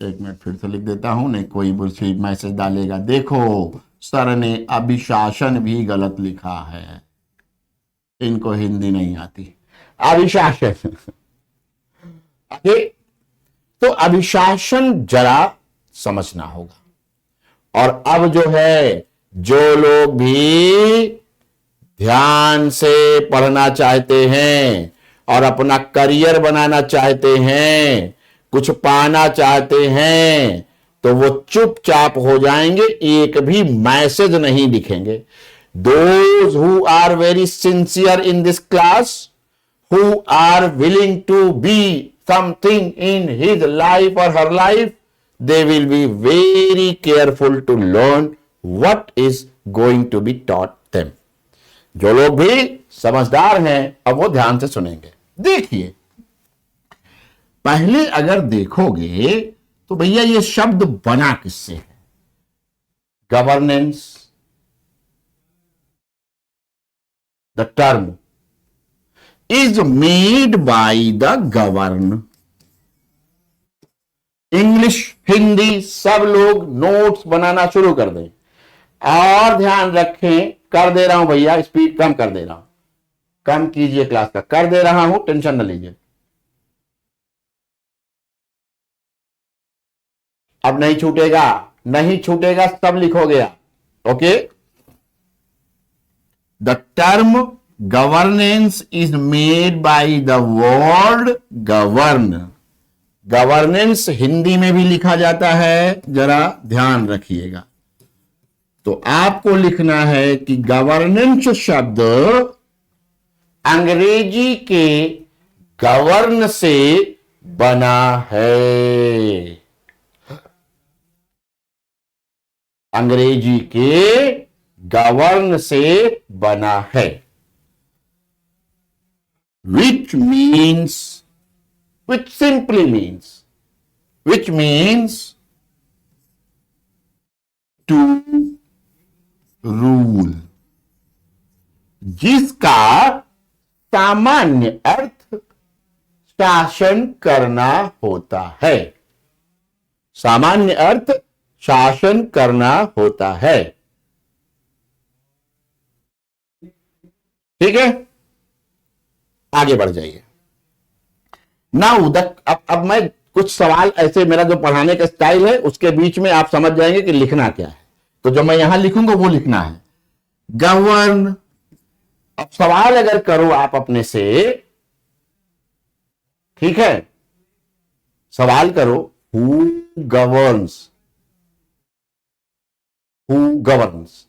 एक मिनट फिर से लिख देता हूं, नहीं कोई बुरी मैसेज डालेगा। देखो सर ने अभिशासन भी गलत लिखा है, इनको हिंदी नहीं आती, अभिशासन ओके। तो अभिशासन जरा समझना होगा। और अब जो है, जो लोग भी ध्यान से पढ़ना चाहते हैं और अपना करियर बनाना चाहते हैं, कुछ पाना चाहते हैं, तो वो चुपचाप हो जाएंगे, एक भी मैसेज नहीं लिखेंगे। Those who are very sincere in this class, who are willing to be something in his life or her life, they will be very careful to learn what is going to be taught them. जो लोग भी समझदार हैं अब वो ध्यान से सुनेंगे। देखिए, पहले अगर देखोगे तो भैया ये शब्द बना किससे है, governance, the term is made by the govern. English Hindi सब लोग नोट्स बनाना शुरू कर दें, और ध्यान रखें, कर दे रहा हूं भैया, स्पीड कम कर दे रहा हूं, कम कीजिए क्लास का, कर दे रहा हूं, टेंशन न लीजिए। अब नहीं छूटेगा, नहीं छूटेगा, सब लिखोगे आप, okay. The term governance is made by the word govern. Governance Hindi में भी लिखा जाता है, जरा ध्यान रखिएगा, तो आपको लिखना है कि गवर्नेंस शब्द अंग्रेजी के गवर्न से बना है। अंग्रेजी के गवर्न से बना है, which means, which simply means, which means to rule, जिसका सामान्य अर्थ शासन करना होता है। सामान्य अर्थ शासन करना होता है। ठीक है, आगे बढ़ जाइए। नाउ अब मैं कुछ सवाल ऐसे, मेरा जो पढ़ाने का स्टाइल है उसके बीच में आप समझ जाएंगे कि लिखना क्या है। तो जो मैं यहां लिखूंगा वो लिखना है गवर्न। अब सवाल अगर करो आप अपने से, ठीक है, सवाल करो, हु गवर्न्स, हु गवर्न्स,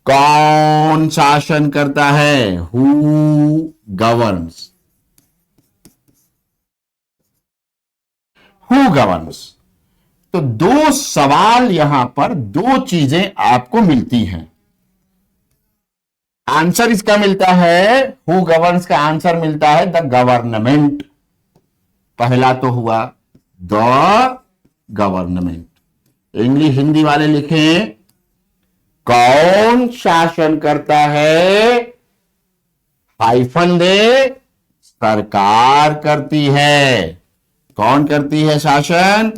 कौन शासन करता है, हु गवर्न्स, हु गवर्न्स। तो दो सवाल, यहां पर दो चीजें आपको मिलती हैं। आंसर इसका मिलता है, हु गवर्न्स का आंसर मिलता है द गवर्नमेंट। पहला तो हुआ द गवर्नमेंट। इंग्लिश हिंदी वाले लिखें, कौन शासन करता है, हाइफन दे, सरकार करती है। कौन करती है शासन,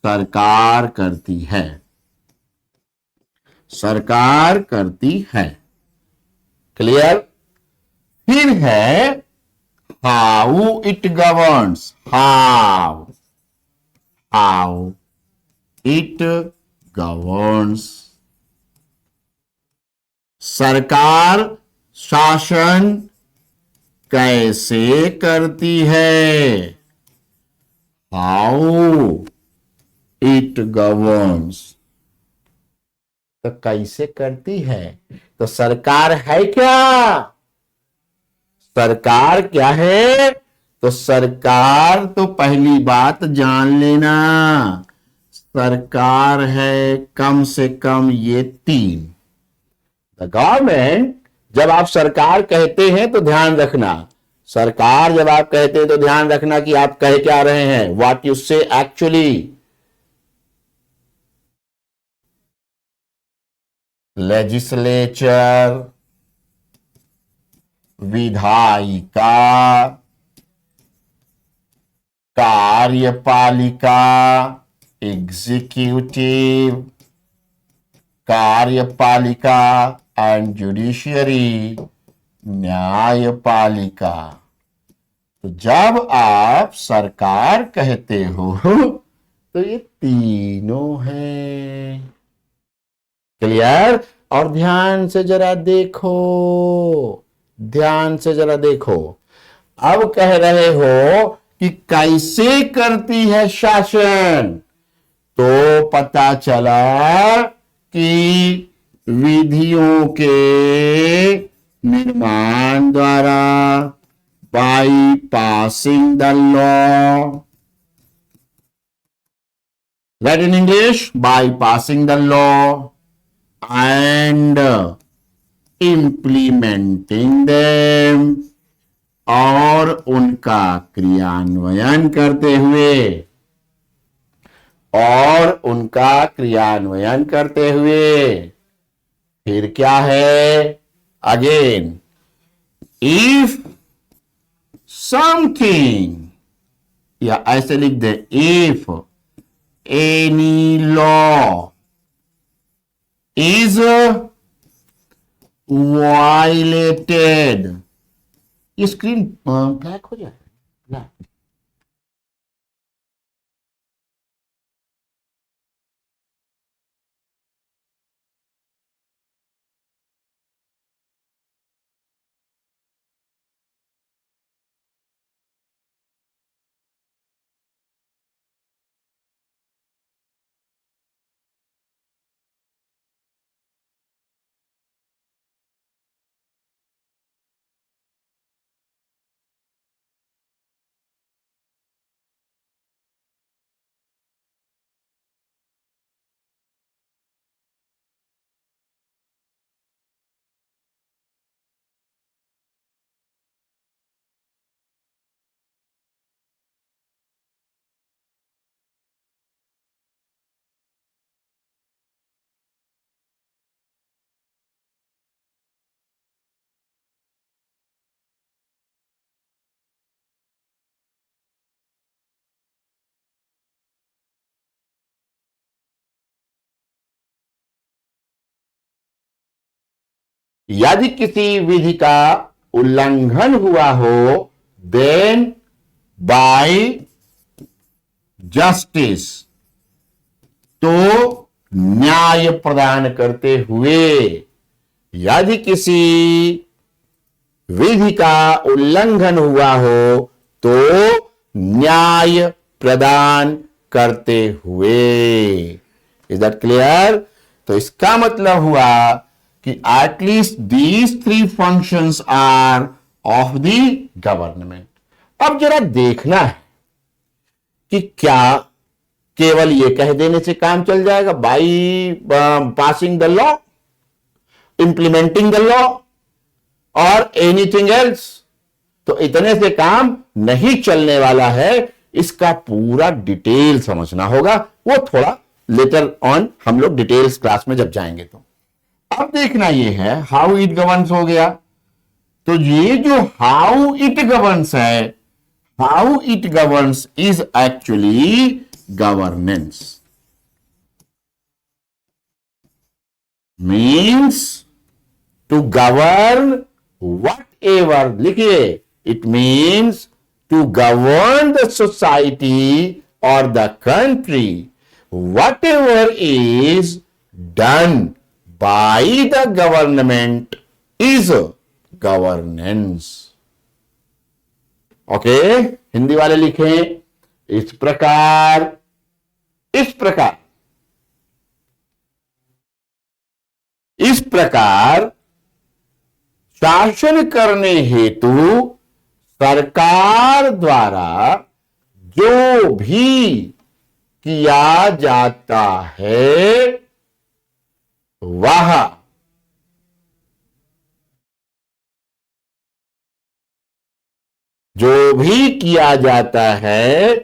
सरकार करती है, सरकार करती है। क्लियर। फिर है how it governs, how, how it governs, सरकार शासन कैसे करती है, हाउ इट गवर्न्स। तो कैसे करती है, तो सरकार है क्या, सरकार क्या है, तो सरकार तो पहली बात जान लेना, सरकार है कम से कम ये तीन। द गवर्नमेंट, जब आप सरकार कहते हैं तो ध्यान रखना, सरकार जब आप कहते हैं तो ध्यान रखना कि आप कह क्या रहे हैं, व्हाट यू से एक्चुअली। लेजिस्लेचर, विधायिका, कार्यपालिका, एग्जीक्यूटिव, कार्यपालिका एंड जुडिशियरी, न्यायपालिका। तो जब आप सरकार कहते हो तो ये तीनों हैं। क्लियर। और ध्यान से जरा देखो, ध्यान से जरा देखो, अब कह रहे हो कि कैसे करती है शासन, तो पता चला कि विधियों के निर्माण द्वारा, by passing the law, right in English, by passing the law and implementing them, और उनका क्रियान्वयन करते हुए, और उनका क्रियान्वयन करते हुए। फिर क्या है, अगेन, इफ समथिंग, या ऐसे लिख दे, if any law is violated, ये स्क्रीन ब्लैक हो जाए। यदि किसी विधि का उल्लंघन हुआ हो, देन बाय जस्टिस, तो न्याय प्रदान करते हुए, यदि किसी विधि का उल्लंघन हुआ हो तो न्याय प्रदान करते हुए। Is that clear? तो इसका मतलब हुआ कि at least these three functions are of the government. अब जरा देखना है कि क्या केवल ये कह देने से काम चल जाएगा, by passing the law, implementing the law और एनीथिंग एल्स। तो इतने से काम नहीं चलने वाला है, इसका पूरा डिटेल समझना होगा। वो थोड़ा लेटर ऑन हम लोग डिटेल्स क्लास में जब जाएंगे। तो अब देखना ये है हाउ इट गवर्न्स हो गया। तो ये जो हाउ इट गवर्न्स है, how it governs is actually governance, means to govern whatever, लिखिए, it means to govern the society or the country, whatever is done by the government is governance. Okay, Hindi वाले लिखें, इस प्रकार, इस प्रकार, इस प्रकार शासन करने हेतु सरकार द्वारा जो भी किया जाता है वह जो भी किया जाता है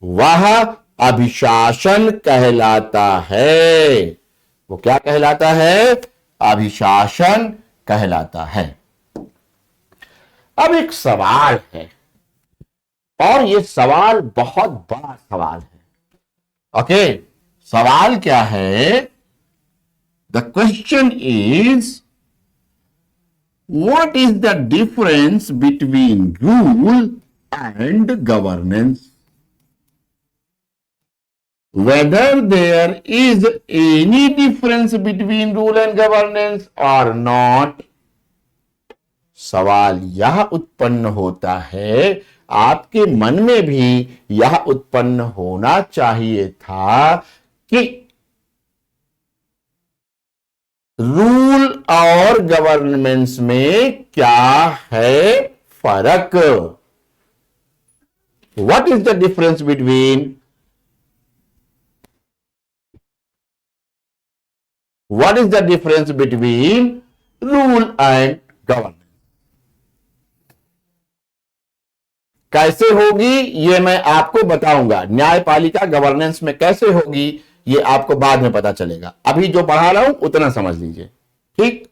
वह अभिशासन कहलाता है। वो क्या कहलाता है? अभिशासन कहलाता है। अब एक सवाल है, और यह सवाल बहुत बड़ा सवाल है। ओके, सवाल क्या है? The question is what is the difference between rule and governance, whether there is any difference between rule and governance or not। सवाल यह उत्पन्न होता है, आपके मन में भी यह उत्पन्न होना चाहिए था कि रूल और गवर्नेंस में क्या है फर्क। What is the difference between, what is the difference between rule and governance? कैसे होगी ये मैं आपको बताऊंगा। न्यायपालिका गवर्नेंस में कैसे होगी ये आपको बाद में पता चलेगा, अभी जो पढ़ा रहा हूं उतना समझ लीजिए, ठीक।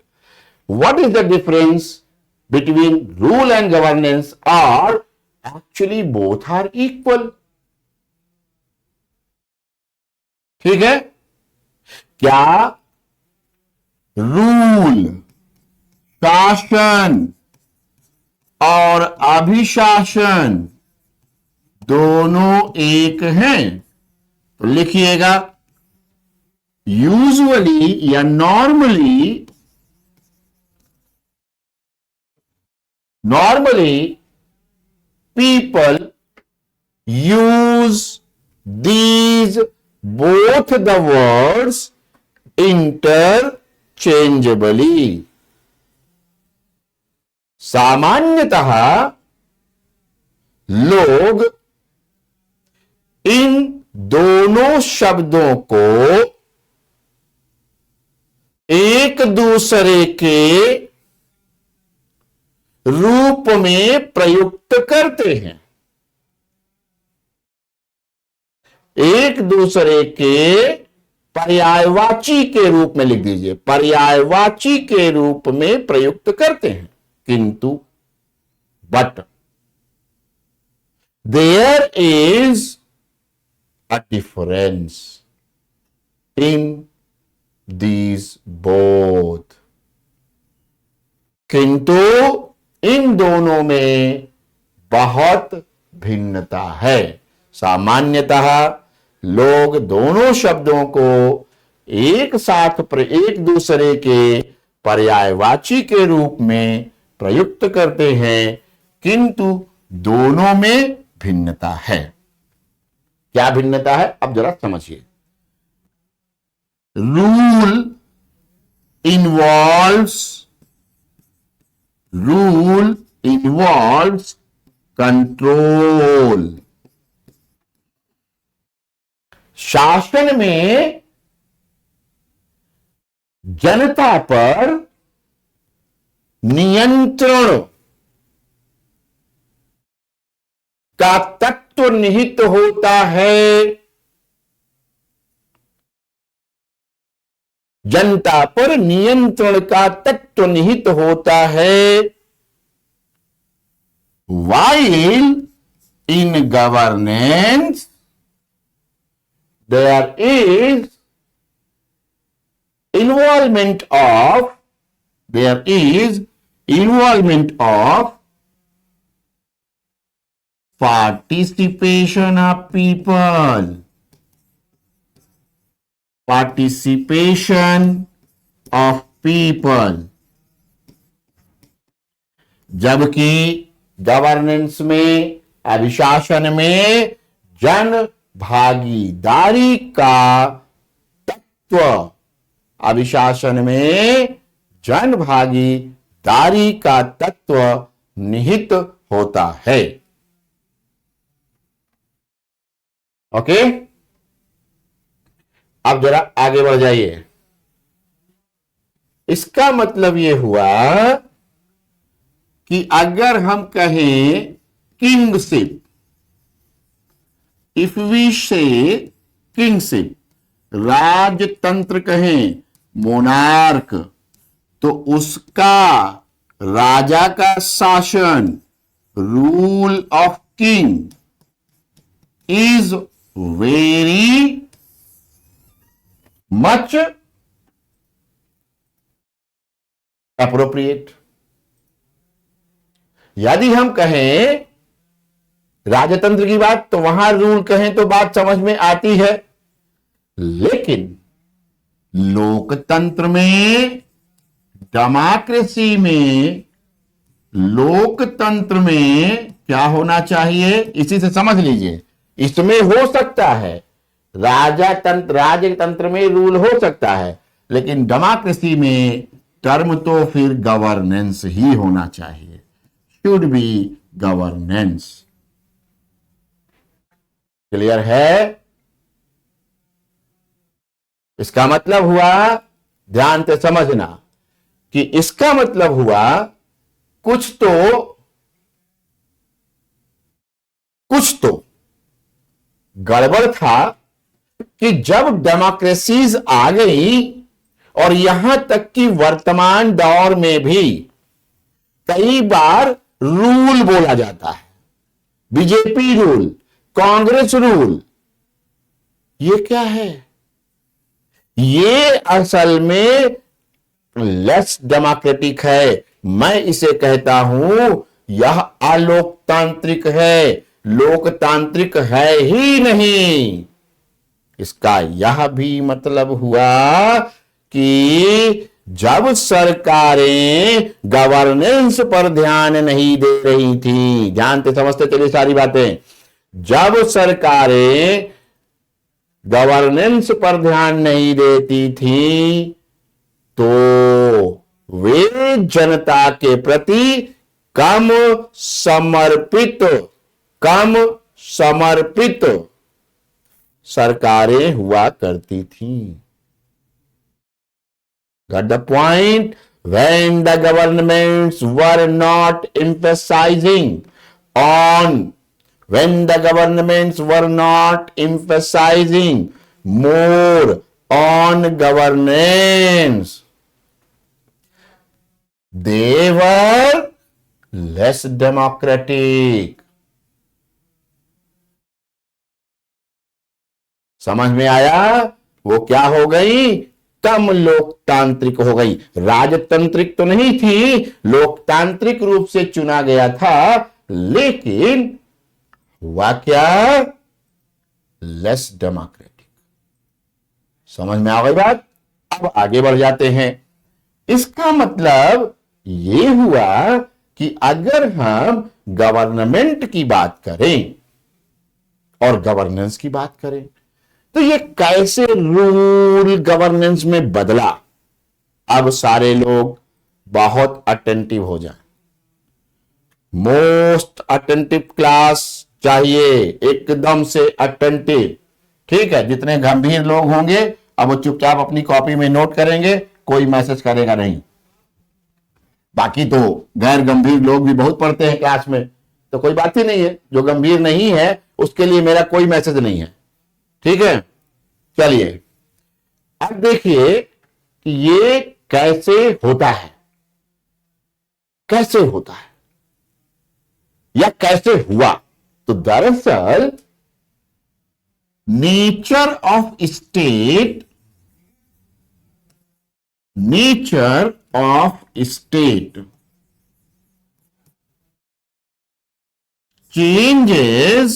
what is the difference between rule and governance, or actually both are equal। ठीक है, क्या रूल, शासन और अभिशासन दोनों एक हैं? तो लिखिएगा, यूजुअली या normally people use these both the words interchangeably। सामान्यतः लोग इन दोनों शब्दों को एक दूसरे के रूप में प्रयुक्त करते हैं, एक दूसरे के पर्यायवाची के रूप में लिख दीजिए, पर्यायवाची के रूप में प्रयुक्त करते हैं। किंतु but there is a difference in these both. किंतु इन दोनों में बहुत भिन्नता है। सामान्यतः लोग दोनों शब्दों को एक साथ एक दूसरे के पर्यायवाची के रूप में प्रयुक्त करते हैं, किंतु दोनों में भिन्नता है। क्या भिन्नता है, अब जरा समझिए। Rule involves control. शासन में जनता पर नियंत्रण का तत्व निहित होता है। जनता पर नियंत्रण का तत्व निहित होता है। While in governance there is involvement of participation of people, जबकि गवर्नेंस में, अभिशासन में जन भागीदारी का तत्व, अभिशासन में जन भागीदारी का तत्व निहित होता है। ओके, अब जरा आगे बढ़ जाइए। इसका मतलब यह हुआ कि अगर हम कहें किंगशिप, इफ वी से किंगशिप, राजतंत्र कहें, मोनार्क, तो उसका, राजा का शासन, rule of king is very much appropriate. यदि हम कहें राजतंत्र की बात, तो वहां रूल कहें तो बात समझ में आती है, लेकिन लोकतंत्र में, डेमोक्रेसी में, लोकतंत्र में क्या होना चाहिए, इसी से समझ लीजिए। इसमें हो सकता है राजतंत्र में रूल हो सकता है, लेकिन डेमोक्रेसी में टर्म तो फिर गवर्नेंस ही होना चाहिए, शुड बी गवर्नेंस। क्लियर है? इसका मतलब हुआ, ध्यान से समझना, कि इसका मतलब हुआ कुछ तो गड़बड़ था कि जब डेमोक्रेसीज आ गई, और यहां तक कि वर्तमान दौर में भी कई बार रूल बोला जाता है, बीजेपी रूल, कांग्रेस रूल। ये क्या है? ये असल में लेस डेमोक्रेटिक है। मैं इसे कहता हूं यह अलोकतांत्रिक है, लोकतांत्रिक है ही नहीं। इसका यह भी मतलब हुआ कि जब सरकारें गवर्नेंस पर ध्यान नहीं दे रही थी, ध्यान से समझते चलिए सारी बातें, जब सरकारें गवर्नेंस पर ध्यान नहीं देती थी, तो वे जनता के प्रति कम समर्पित सरकारें हुआ करती थीं। Got the point? When the governments were not emphasizing more on governance, they were less democratic. समझ में आया? वो क्या हो गई? कम लोकतांत्रिक हो गई। राजतांत्रिक तो नहीं थी, लोकतांत्रिक रूप से चुना गया था, लेकिन हुआ क्या, लेस डेमोक्रेटिक। समझ में आ गई बात। अब आगे बढ़ जाते हैं। इसका मतलब यह हुआ कि अगर हम गवर्नमेंट की बात करें और गवर्नेंस की बात करें, तो ये कैसे रूल गवर्नेंस में बदला। अब सारे लोग बहुत अटेंटिव हो जाएं। मोस्ट अटेंटिव क्लास चाहिए, एकदम से अटेंटिव। ठीक है, जितने गंभीर लोग होंगे अब वो चुपचाप अपनी कॉपी में नोट करेंगे, कोई मैसेज करेगा नहीं। बाकी तो गैर गंभीर लोग भी बहुत पढ़ते हैं क्लास में, तो कोई बात ही नहीं है। जो गंभीर नहीं है उसके लिए मेरा कोई मैसेज नहीं है। ठीक है, चलिए अब देखिए कि ये कैसे होता है, कैसे होता है या कैसे हुआ। तो दरअसल nature of state, nature of state changes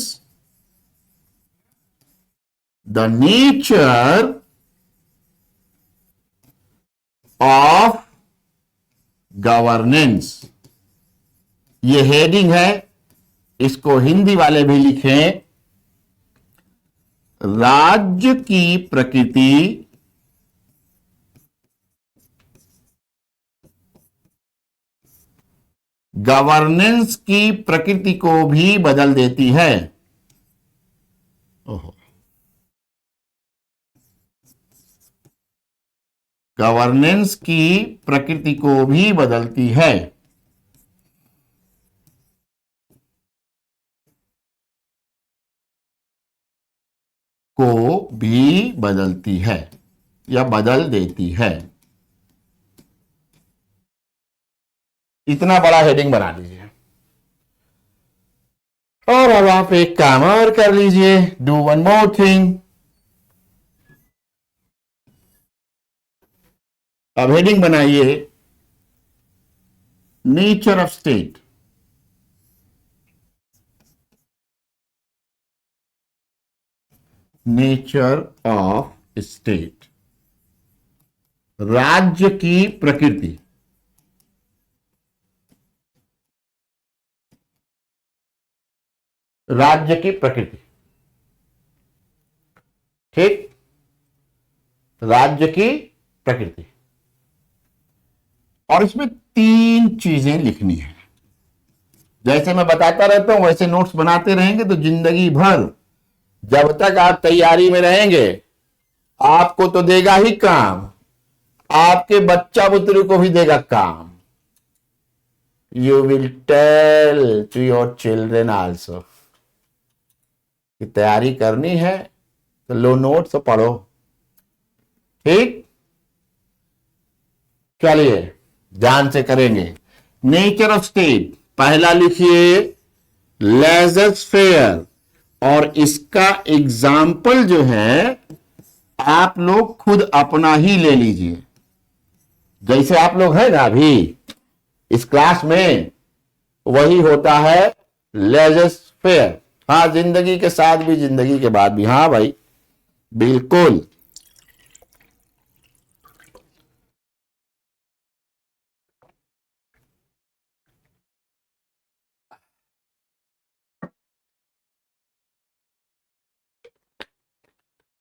the nature of governance। ये हेडिंग है, इसको हिंदी वाले भी लिखें। राज्य की प्रकृति गवर्नेंस की प्रकृति को भी बदल देती है। ओहो, गवर्नेंस की प्रकृति को भी बदलती है। को भी बदलती है या बदल देती है। इतना बड़ा हेडिंग बना लीजिए। और अब आप एक काम और कर लीजिए, डू वन मोर थिंग। अब हेडिंग बनाइए nature of state. Nature of state, राज्य की प्रकृति। राज्य की प्रकृति, ठीक, राज्य की प्रकृति। और इसमें 3 चीजें लिखनी है। जैसे मैं बताता रहता हूं वैसे नोट्स बनाते रहेंगे तो जिंदगी भर, जब तक आप तैयारी में रहेंगे, आपको तो देगा ही काम, आपके बच्चा बुतरू को भी देगा काम। You will tell to your children also कि तैयारी करनी है तो लो नोट्स तो पढ़ो। ठीक, चलिए ध्यान से करेंगे। नेचर ऑफ स्टेट, पहला लिखिए लेजर्स फेयर, और इसका एग्जाम्पल जो है आप लोग खुद अपना ही ले लीजिए। जैसे आप लोग हैं ना अभी इस क्लास में, वही होता है लेजर्स फेयर। हाँ, जिंदगी के साथ भी, जिंदगी के बाद भी। हाँ भाई, बिल्कुल।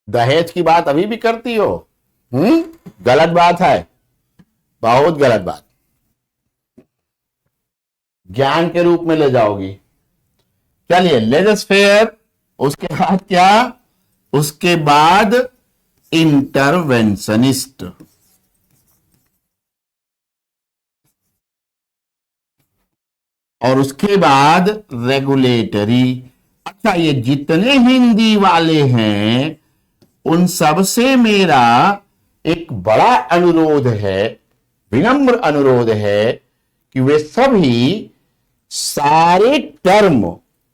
दहेज की बात अभी भी करती हो? गलत बात है, बहुत गलत बात। ज्ञान के रूप में ले जाओगी। चलिए, लेजर्स फेयर, उसके बाद क्या, उसके बाद इंटरवेंशनिस्ट, और उसके बाद रेगुलेटरी। अच्छा, ये जितने हिंदी वाले हैं उन सब से मेरा एक बड़ा अनुरोध है, विनम्र अनुरोध है कि वे सभी सारे टर्म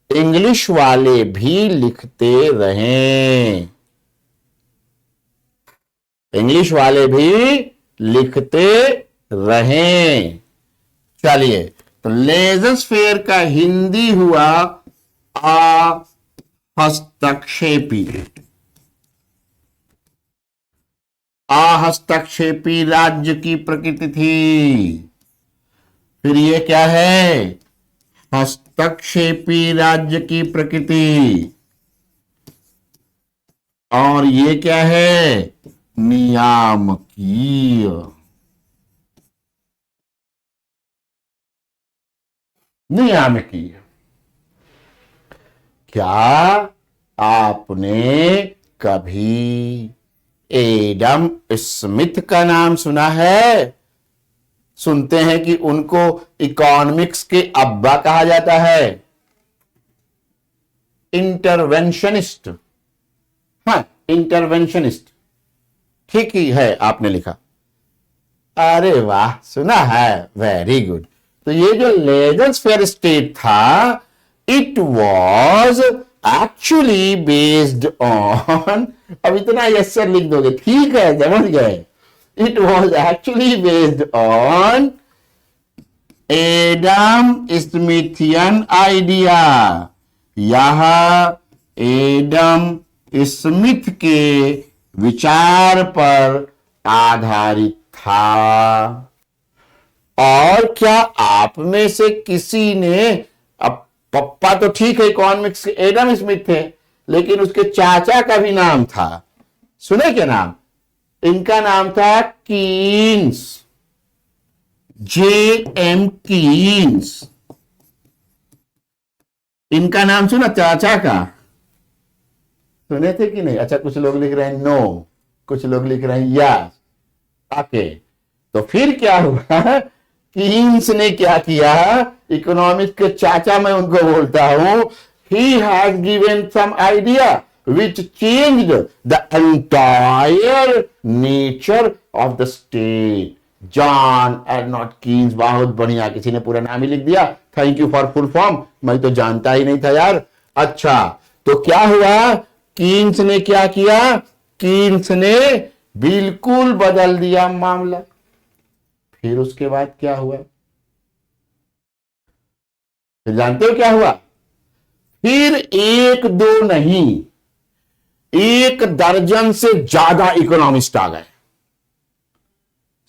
इंग्लिश वाले भी लिखते रहें। इंग्लिश वाले भी लिखते रहें। चलिए, तो लेजोस्फीयर का हिंदी हुआ अहस्तक्षेपी। अहस्तक्षेपी राज्य की प्रकृति थी। फिर ये क्या है? हस्तक्षेपी राज्य की प्रकृति। और ये क्या है? नियामकीय। नियामकीय। क्या आपने कभी एडम स्मिथ का नाम सुना है? सुनते हैं कि उनको इकोनॉमिक्स के अब्बा कहा जाता है। इंटरवेंशनिस्ट। हाँ, इंटरवेंशनिस्ट ठीक ही है, आपने लिखा। अरे वाह, सुना है, वेरी गुड। तो ये जो लेजोस्फीयर स्टेट था, it was actually based on, अब इतना यस सर लिख दोगे, ठीक है, समझ गए। It was actually based on Adam Smithian idea. यह एडम स्मिथ के विचार पर आधारित था। और क्या आप में से किसी ने, अब पप्पा तो ठीक है इकोनॉमिक्स के एडम स्मिथ थे, लेकिन उसके चाचा का भी नाम था, सुने क्या नाम? इनका नाम था कीन्स, J.M. कीन्स। इनका नाम सुना चाचा का? सुने थे कि नहीं? अच्छा, कुछ लोग लिख रहे हैं नो, कुछ लोग लिख रहे हैं यस। ओके, तो फिर क्या हुआ? कीन्स ने क्या किया? इकोनॉमिक्स के चाचा मैं उनको बोलता हूं। He has given some idea which changed the entire nature of the state. John Ernst Keynes. बहुत बढ़िया, किसी ने पूरा नाम ही लिख दिया। Thank you for full form, मैं तो जानता ही नहीं था यार। अच्छा, तो क्या हुआ? कीन्स ने क्या किया? कीन्स ने बिल्कुल बदल दिया मामला। फिर उसके बाद क्या हुआ? फिर जानते हो क्या हुआ? फिर एक दो नहीं, 1 दर्जन से ज्यादा इकोनॉमिस्ट आ गए,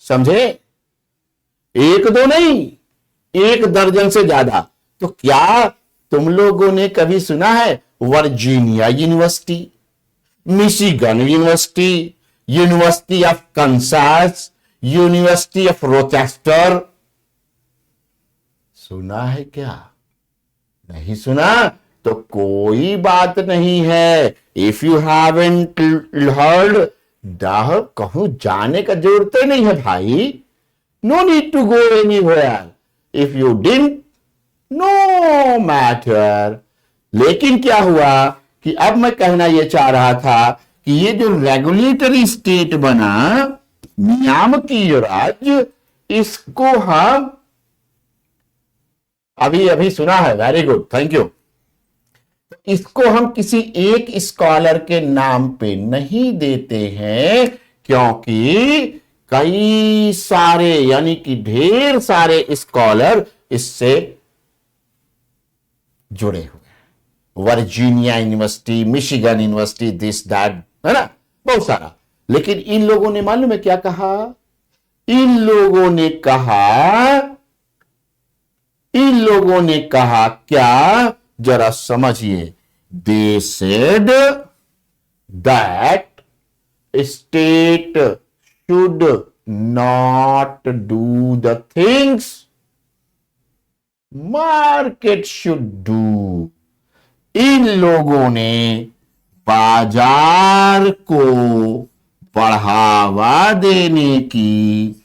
समझे? 1 2 नहीं, 1 दर्जन से ज्यादा। तो क्या तुम लोगों ने कभी सुना है Virginia university, Michigan university, university of Kansas, university of Rochester? सुना है क्या? नहीं सुना तो कोई बात नहीं है। इफ यू हैवंट हर्ड, कहूं जाने का जरूरत ही नहीं है भाई। No need to go anywhere. If you didn't, no matter. लेकिन क्या हुआ कि अब मैं कहना यह चाह रहा था कि ये जो रेगुलेटरी स्टेट बना, नियामकीय राज्य, इसको हम अभी अभी सुना है, वेरी गुड, थैंक यू। इसको हम किसी एक स्कॉलर के नाम पे नहीं देते हैं, क्योंकि कई सारे, यानी कि ढेर सारे स्कॉलर इससे जुड़े हुए। Virginia university, Michigan university, this that, है ना, बहुत सारा। लेकिन इन लोगों ने मालूम है क्या कहा? इन लोगों ने कहा क्या? जरा समझिए। They said that state should not do the things market should do. इन लोगों ने बाजार को बढ़ावा देने की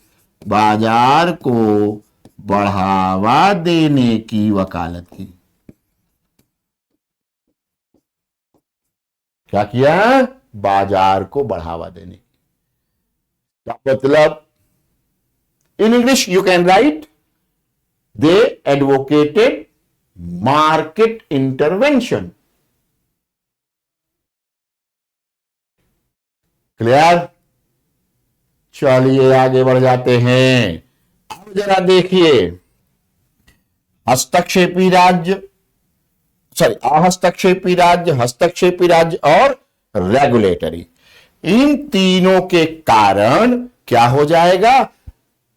वकालत की। क्या किया? बाजार को बढ़ावा देने की। क्या मतलब? In English you can write, they advocated market intervention. Clear? चलिए आगे बढ़ जाते हैं। अब जरा देखिए, हस्तक्षेपी राज्य, सॉरी अहस्तक्षेपी राज्य, हस्तक्षेपी राज्य और रेगुलेटरी, इन तीनों के कारण क्या हो जाएगा?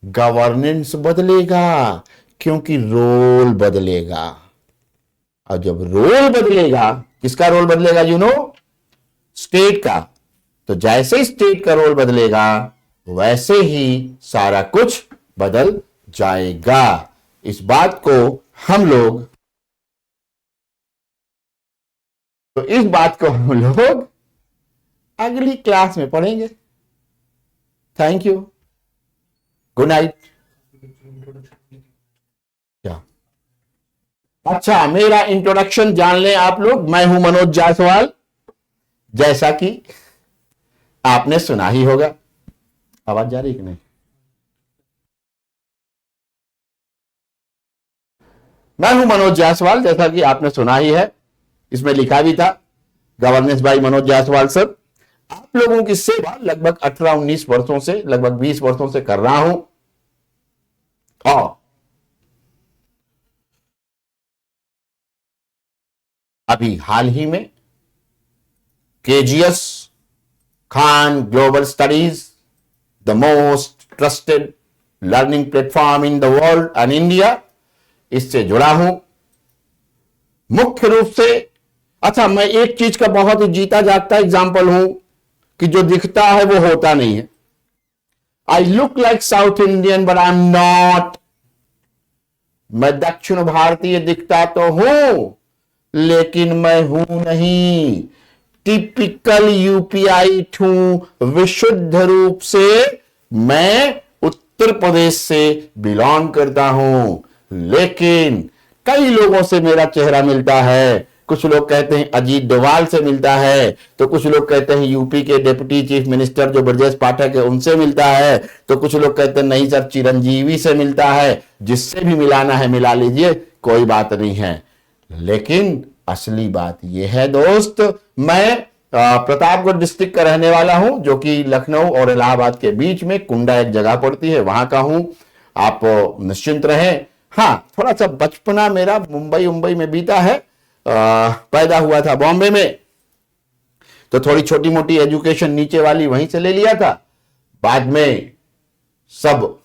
गवर्नेंस बदलेगा, क्योंकि रोल बदलेगा। और जब रोल बदलेगा, किसका रोल बदलेगा? स्टेट का। तो जैसे ही स्टेट का रोल बदलेगा वैसे ही सारा कुछ बदल जाएगा। इस बात को हम लोग अगली क्लास में पढ़ेंगे। Thank you, good night. क्या? अच्छा, मेरा इंट्रोडक्शन जान लें आप लोग। मैं हूं मनोज जायसवाल, जैसा कि आपने सुना ही होगा। आवाज जा रही है कि नहीं? मैं हूं मनोज जायसवाल, जैसा कि आपने सुना ही है, इसमें लिखा भी था governance by Manoj Jaiswal sir. आप लोगों की सेवा लगभग 18-19 वर्षों से, लगभग 20 वर्षों से कर रहा हूं। और अभी हाल ही में KGS Khan global studies, the most trusted learning platform in the world and India, इससे जुड़ा हूं मुख्य रूप से। अच्छा, मैं एक चीज का बहुत ही जीता जागता एग्जाम्पल हूं कि जो दिखता है वो होता नहीं है। I look like south Indian but I am not. मैं दक्षिण भारतीय दिखता तो हूं, लेकिन मैं हूं नहीं। टिपिकल यूपीआई हूं, विशुद्ध रूप से मैं उत्तर प्रदेश से बिलोंग करता हूं। लेकिन कई लोगों से मेरा चेहरा मिलता है। कुछ लोग कहते हैं अजीत डोभाल से मिलता है, तो कुछ लोग कहते हैं यूपी के डिप्टी चीफ मिनिस्टर जो ब्रजेश पाठक है उनसे मिलता है, तो कुछ लोग कहते हैं नहीं सर चिरंजीवी से मिलता है। जिससे भी मिलाना है मिला लीजिए, कोई बात नहीं है। लेकिन असली बात यह है दोस्त, मैं प्रतापगढ़ डिस्ट्रिक्ट का रहने वाला हूं, जो कि लखनऊ और इलाहाबाद के बीच में कुंडा एक जगह पड़ती है, वहां का हूं। आप निश्चिंत रहें। हाँ, थोड़ा सा बचपना मेरा मुंबई में बीता है। पैदा हुआ था बॉम्बे में, तो थोड़ी छोटी मोटी एजुकेशन नीचे वाली वहीं से ले लिया था। बाद में सब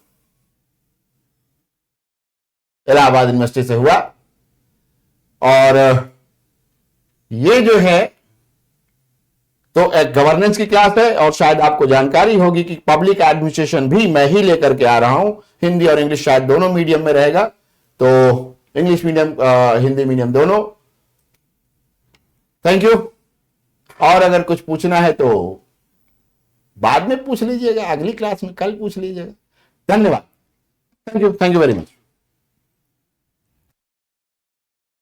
इलाहाबाद यूनिवर्सिटी से हुआ। और ये जो है तो एक गवर्नेंस की क्लास है, और शायद आपको जानकारी होगी कि पब्लिक एडमिनिस्ट्रेशन भी मैं ही लेकर के आ रहा हूं। हिंदी और इंग्लिश शायद दोनों मीडियम में रहेगा, तो इंग्लिश मीडियम हिंदी मीडियम दोनों। Thank you. और अगर कुछ पूछना है तो बाद में पूछ लीजिएगा, अगली क्लास में कल पूछ लीजिएगा। धन्यवाद। Thank you very much.